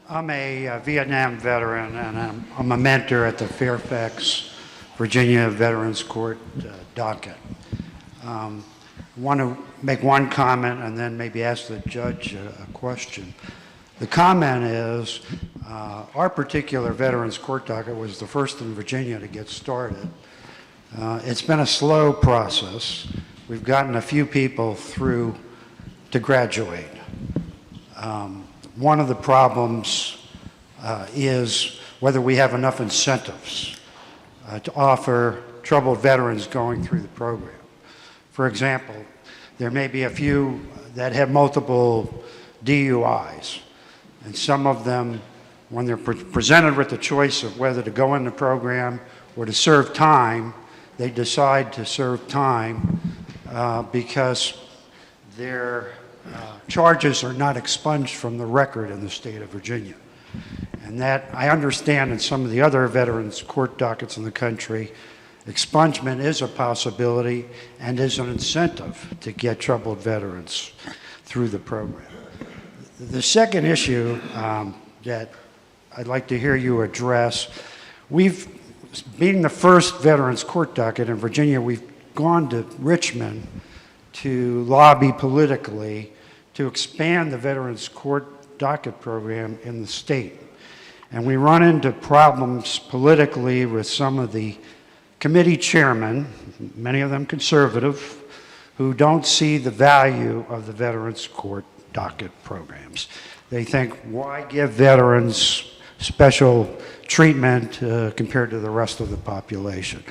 I'm a Vietnam veteran, and I'm a mentor at the Fairfax, Virginia Veterans Court docket. I want to make one comment and then maybe ask the judge a question. The comment is, our particular Veterans Court docket was the first in Virginia to get started. It's been a slow process. We've gotten a few people through to graduate. One of the problems is whether we have enough incentives to offer troubled veterans going through the program. For example, there may be a few that have multiple DUIs, and some of them, when they're presented with the choice of whether to go in the program or to serve time, they decide to serve time because their charges are not expunged from the record in the state of Virginia. And that, I understand in some of the other veterans court dockets in the country, expungement is a possibility and is an incentive to get troubled veterans through the program. The second issue that I'd like to hear you address, being the first veterans court docket in Virginia, we've gone to Richmond to lobby politically to expand the veterans court docket program in the state. And we run into problems politically with some of the committee chairmen, many of them conservative, who don't see the value of the veterans court docket programs. They think, why give veterans special treatment compared to the rest of the population?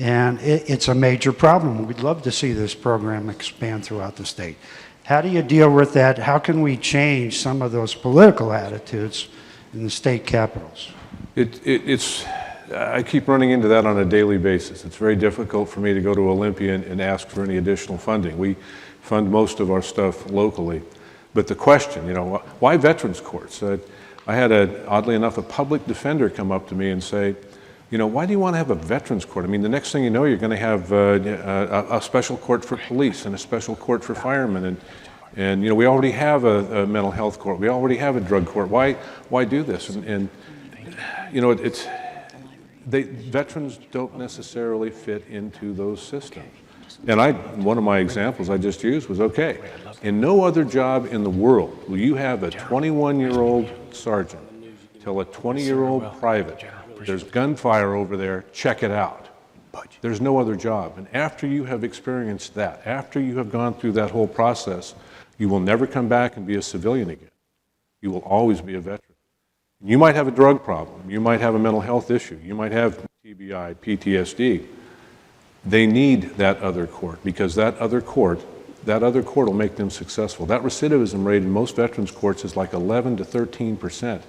And it's a major problem. We'd love to see this program expand throughout the state. How do you deal with that? How can we change some of those political attitudes in the state capitals? I keep running into that on a daily basis. It's very difficult for me to go to Olympia and ask for any additional funding. We fund most of our stuff locally. But the question, why veterans courts? I had, oddly enough, a public defender come up to me and say, why do you want to have a veterans court? I mean, the next thing you know, you're going to have a special court for police and a special court for firemen. And we already have a mental health court. We already have a drug court. Why do this? Veterans don't necessarily fit into those systems. And one of my examples I just used was, okay, in no other job in the world will you have a 21-year-old sergeant tell a 20-year-old private, there's gunfire over there, check it out. There's no other job. And after you have experienced that, after you have gone through that whole process, you will never come back and be a civilian again. You will always be a veteran. You might have a drug problem. You might have a mental health issue. You might have TBI, PTSD. They need that other court because that other court will make them successful. That recidivism rate in most veterans courts is like 11 to 13%.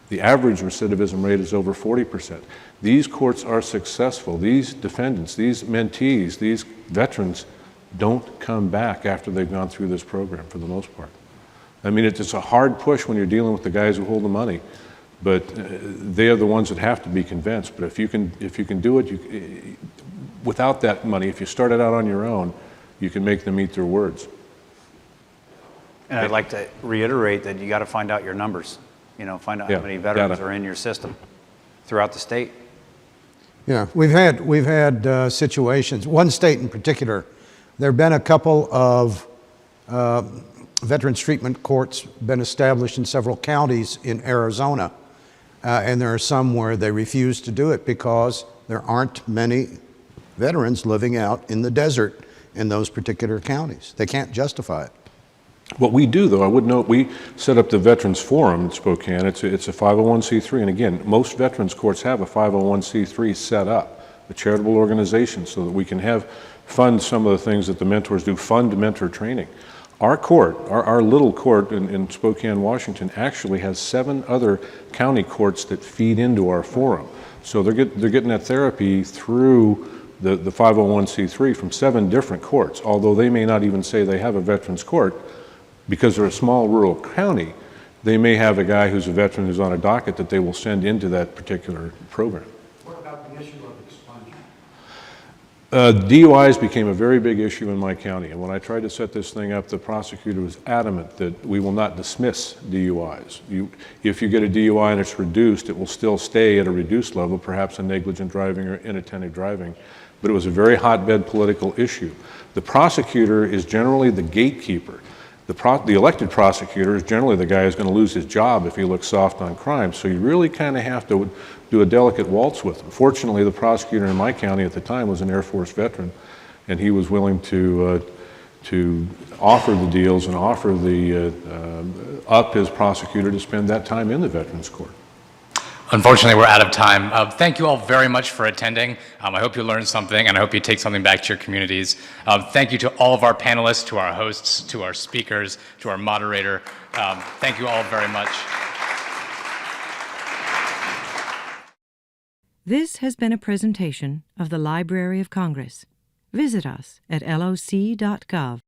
The average recidivism rate is over 40%. These courts are successful. These defendants, these mentees, these veterans don't come back after they've gone through this program for the most part. I mean, it's a hard push when you're dealing with the guys who hold the money, but they are the ones that have to be convinced. But if you can do it, without that money, if you started out on your own, you can make them eat their words. And I'd like to reiterate that you got to find out your numbers. Find out how many veterans are in your system throughout the state. Yeah, we've had situations. One state in particular, there have been a couple of veterans treatment courts been established in several counties in Arizona, and there are some where they refuse to do it because there aren't many veterans living out in the desert in those particular counties. They can't justify it. What we do, though, I would note, we set up the Veterans Forum in Spokane. It's a 501c3, and again, most veterans courts have a 501c3 set up, a charitable organization, so that we can fund some of the things that the mentors do, fund mentor training. Our court, our little court in Spokane, Washington, actually has 7 other county courts that feed into our forum. So they're getting that therapy through the 501c3 from 7 different courts, although they may not even say they have a veterans court. Because they're a small rural county, they may have a guy who's a veteran who's on a docket that they will send into that particular program. What about the issue of expungement? DUIs became a very big issue in my county, and when I tried to set this thing up, the prosecutor was adamant that we will not dismiss DUIs. If you get a DUI and it's reduced, it will still stay at a reduced level, perhaps a negligent driving or inattentive driving, but it was a very hotbed political issue. The prosecutor is generally the gatekeeper. The elected prosecutor is generally the guy who's going to lose his job if he looks soft on crime, so you really kind of have to do a delicate waltz with him. Fortunately, the prosecutor in my county at the time was an Air Force veteran, and he was willing to offer the deals and offer up his prosecutor to spend that time in the Veterans Court. Unfortunately, we're out of time. Thank you all very much for attending. I hope you learned something, and I hope you take something back to your communities. Thank you to all of our panelists, to our hosts, to our speakers, to our moderator. Thank you all very much. This has been a presentation of the Library of Congress. Visit us at loc.gov.